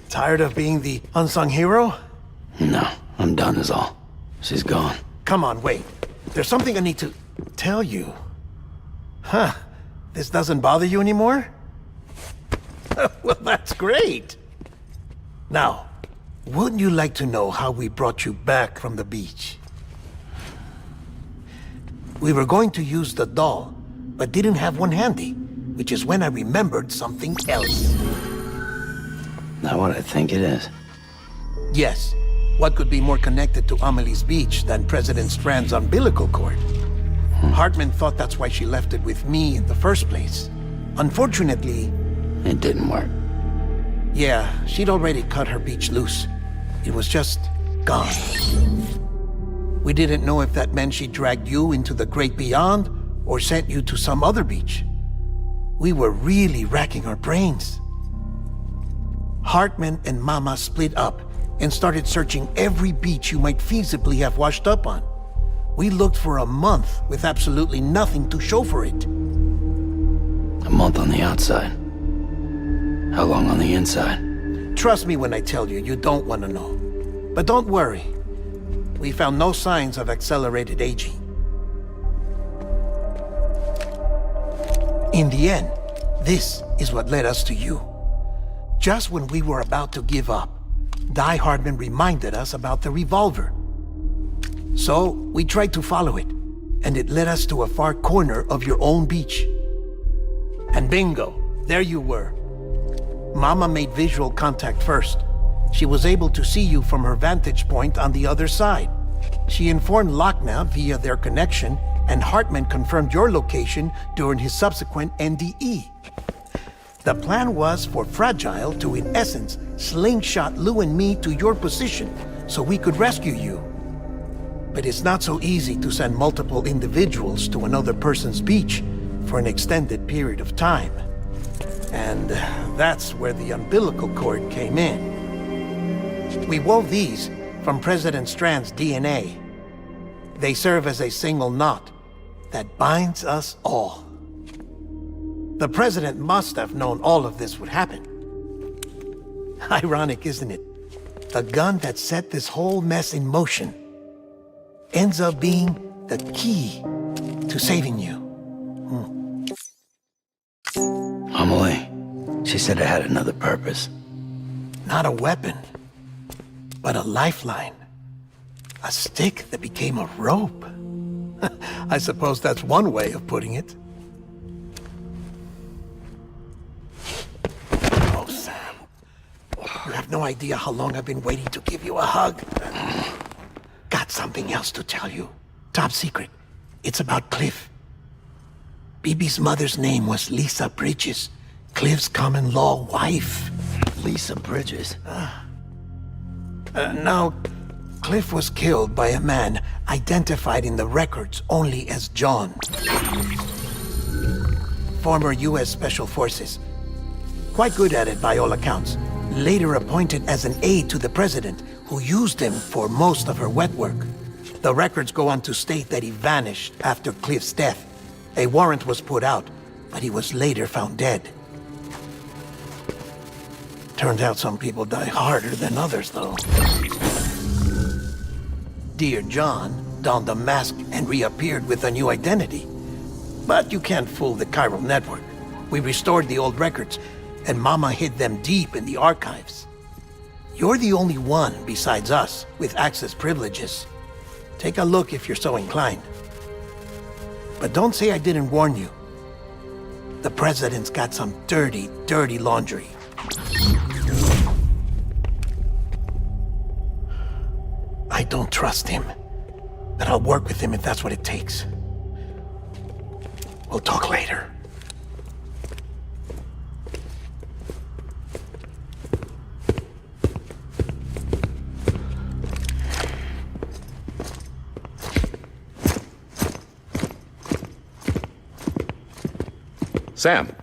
Tired of being the unsung hero? No, I'm done is all. She's gone. Come on, wait. There's something I need to tell you. Huh. This doesn't bother you anymore? Well, that's great. Now, wouldn't you like to know how we brought you back from the beach? We were going to use the doll, but didn't have one handy, which is when I remembered something else. Not what I think it is. Yes. What could be more connected to Amelie's beach than President Strand's umbilical cord? Hartman thought that's why she left it with me in the first place. Unfortunately... It didn't work. Yeah, she'd already cut her beach loose. It was just gone. We didn't know if that meant she dragged you into the great beyond or sent you to some other beach. We were really racking our brains. Hartman and Mama split up and started searching every beach you might feasibly have washed up on. We looked for a month with absolutely nothing to show for it. A month on the outside. How long on the inside? Trust me when I tell you, you don't want to know. But don't worry. We found no signs of accelerated aging. In the end, this is what led us to you. Just when we were about to give up, Die Hardman reminded us about the revolver. So, we tried to follow it, and it led us to a far corner of your own beach. And bingo, there you were. Mama made visual contact first. She was able to see you from her vantage point on the other side. She informed Lochna via their connection, and Hartman confirmed your location during his subsequent NDE. The plan was for Fragile to, in essence, slingshot Lou and me to your position so we could rescue you. But it's not so easy to send multiple individuals to another person's beach for an extended period of time. And that's where the umbilical cord came in. We wove these from President Strand's DNA. They serve as a single knot that binds us all. The President must have known all of this would happen. Ironic, isn't it? The gun that set this whole mess in motion ends up being the key to saving you. Amelie, she said it had another purpose. Not a weapon, but a lifeline. A stick that became a rope. I suppose that's one way of putting it. Oh, Sam. You have no idea how long I've been waiting to give you a hug. Got something else to tell you. Top secret. It's about Cliff. Bibi's mother's name was Lisa Bridges, Cliff's common-law wife. Lisa Bridges? Now, Cliff was killed by a man identified in the records only as John. Former U.S. Special Forces. Quite good at it by all accounts. Later appointed as an aide to the president, who used him for most of her wet work. The records go on to state that he vanished after Cliff's death. A warrant was put out, but he was later found dead. Turned out some people die harder than others, though. Dear John donned a mask and reappeared with a new identity. But you can't fool the chiral network. We restored the old records, and Mama hid them deep in the archives. You're the only one besides us with access privileges. Take a look if you're so inclined. But don't say I didn't warn you. The president's got some dirty, dirty laundry. I don't trust him, but I'll work with him if that's what it takes. We'll talk later. Sam.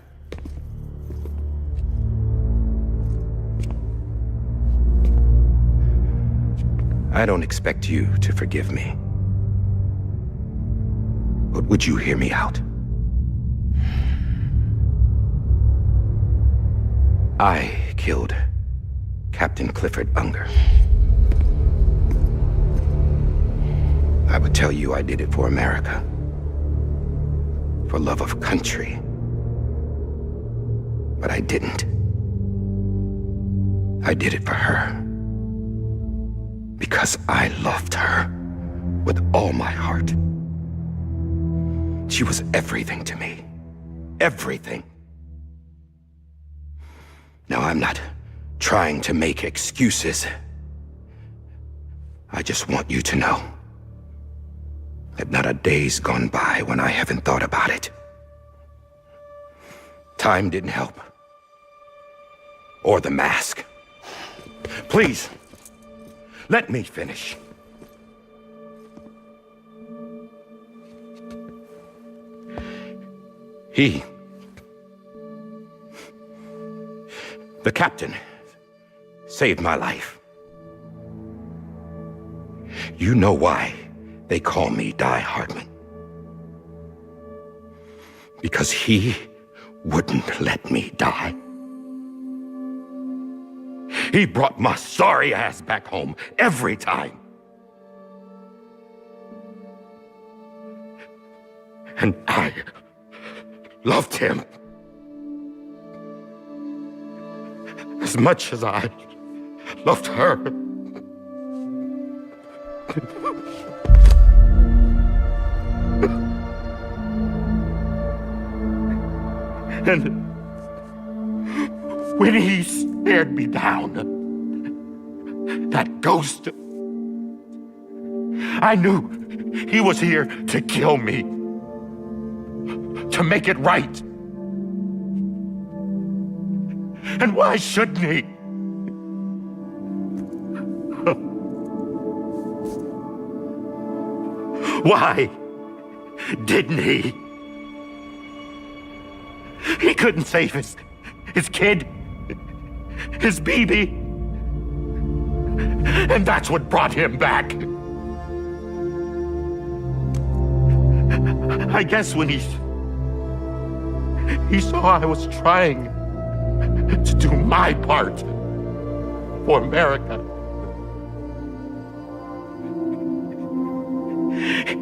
I don't expect you to forgive me. But would you hear me out? I killed Captain Clifford Unger. I would tell you I did it for America. For love of country. But I didn't. I did it for her. Because I loved her with all my heart. She was everything to me. Everything. Now, I'm not trying to make excuses. I just want you to know that not a day's gone by when I haven't thought about it. Time didn't help. Or the mask. Please, let me finish. The captain, saved my life. You know why they call me Die Hartman. Because he wouldn't let me die. He brought my sorry ass back home every time. And I loved him as much as I loved her. And when he stared me down, that ghost, I knew he was here to kill me, to make it right. And why shouldn't he? Why didn't he? He couldn't save his kid, his baby. And that's what brought him back. I guess when he saw I was trying to do my part for America,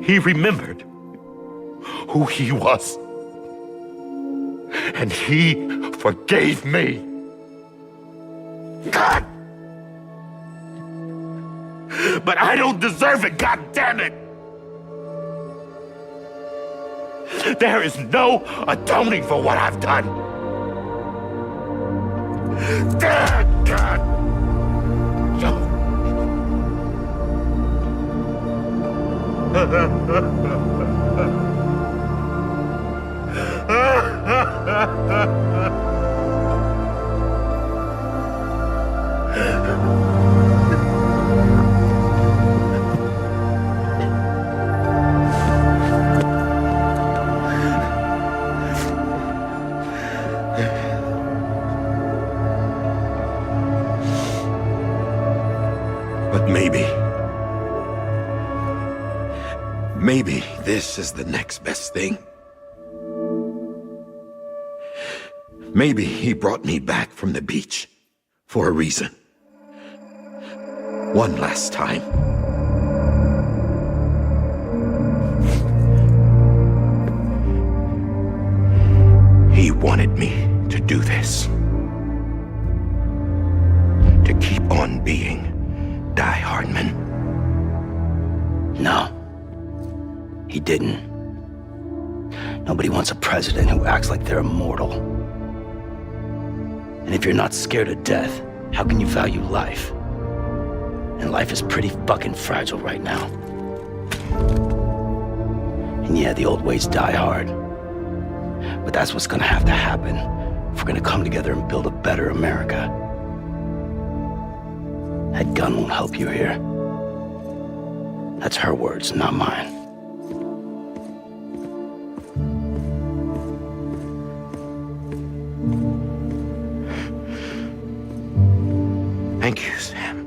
he remembered who he was. And he forgave me. God! But I don't deserve it, God damn it! There is no atoning for what I've done. God! But maybe this is the next best thing. Maybe he brought me back from the beach for a reason. One last time. He wanted me to do this. To keep on being Die Hardman. No. He didn't. Nobody wants a president who acts like they're immortal. And if you're not scared of death, how can you value life? And life is pretty fucking fragile right now. And yeah, the old ways die hard. But that's what's gonna have to happen if we're gonna come together and build a better America. That gun won't help you here. That's her words, not mine. Thank you, Sam.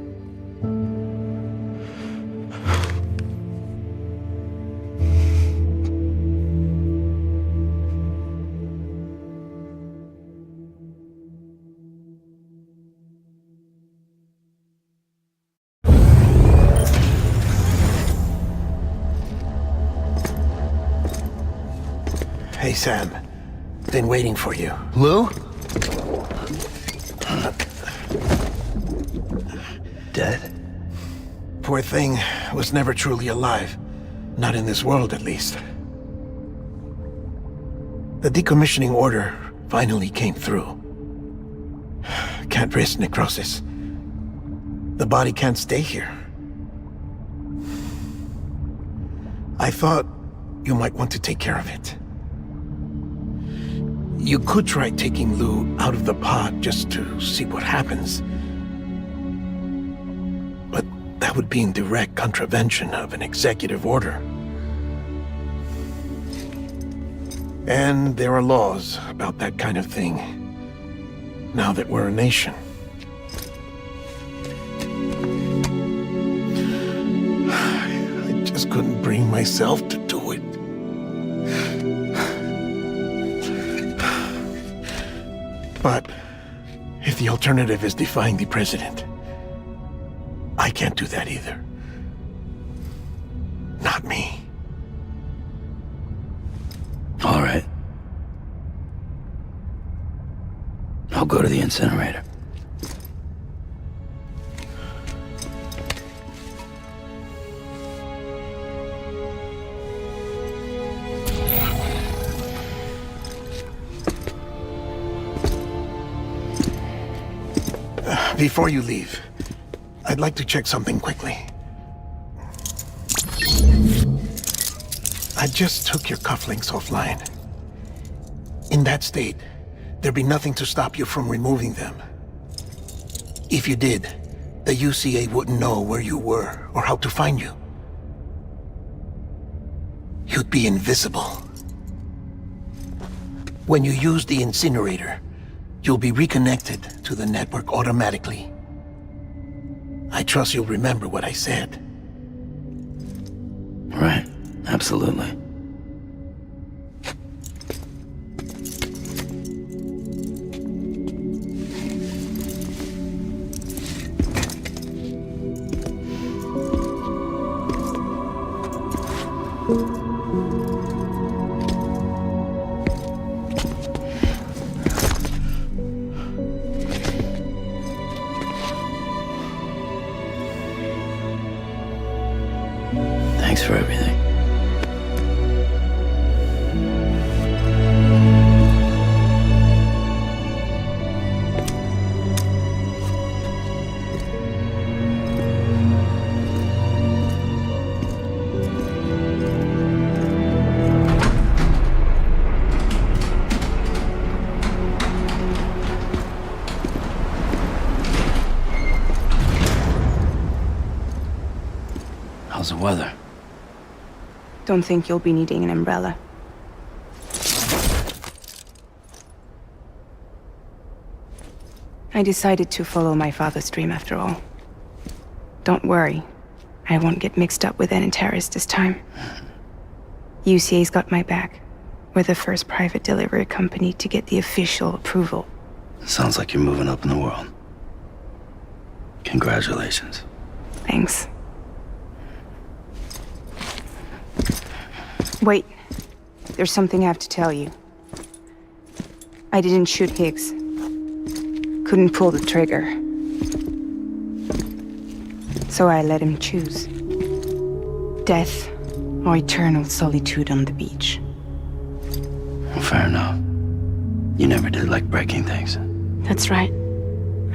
Hey, Sam. Been waiting for you. Lou? Dead? Poor thing was never truly alive. Not in this world, at least. The decommissioning order finally came through. Can't risk necrosis. The body can't stay here. I thought you might want to take care of it. You could try taking Lou out of the pod just to see what happens. But that would be in direct contravention of an executive order. And there are laws about that kind of thing, now that we're a nation. I just couldn't bring myself to do it. But if the alternative is defying the president, I can't do that either. Not me. All right. I'll go to the incinerator. Before you leave, I'd like to check something quickly. I just took your cufflinks offline. In that state, there'd be nothing to stop you from removing them. If you did, the UCA wouldn't know where you were or how to find you. You'd be invisible. When you use the incinerator, you'll be reconnected to the network automatically. I trust you'll remember what I said. Right, absolutely. Thanks for everything. How's the weather? Don't think you'll be needing an umbrella. I decided to follow my father's dream after all. Don't worry, I won't get mixed up with any terrorists this time. UCA's got my back. We're the first private delivery company to get the official approval. Sounds like you're moving up in the world. Congratulations. Thanks. Wait, there's something I have to tell you. I didn't shoot Higgs. Couldn't pull the trigger. So I let him choose. Death or eternal solitude on the beach. Well, fair enough. You never did like breaking things. That's right.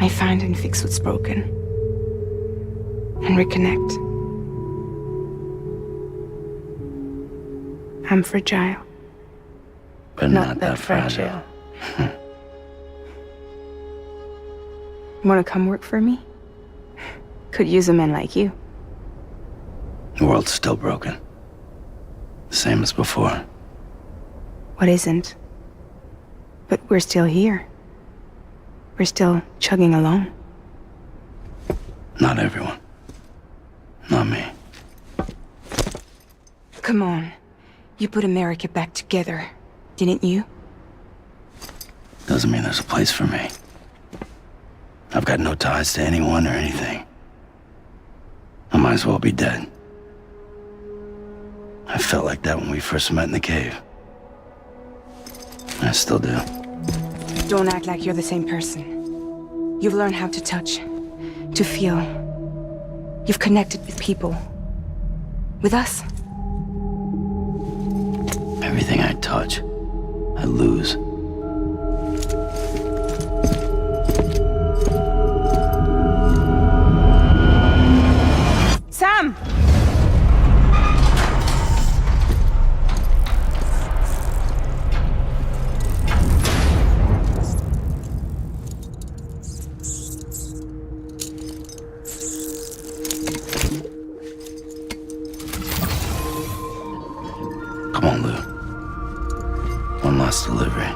I find and fix what's broken. And reconnect. I'm fragile. But not that fragile. Wanna come work for me? Could use a man like you. The world's still broken. Same as before. What isn't? But we're still here. We're still chugging along. Not everyone. Not me. Come on. You put America back together, didn't you? Doesn't mean there's a place for me. I've got no ties to anyone or anything. I might as well be dead. I felt like that when we first met in the cave. I still do. Don't act like you're the same person. You've learned how to touch, to feel. You've connected with people. With us. Everything I touch, I lose. Sam! Come on, Lou. One last delivery.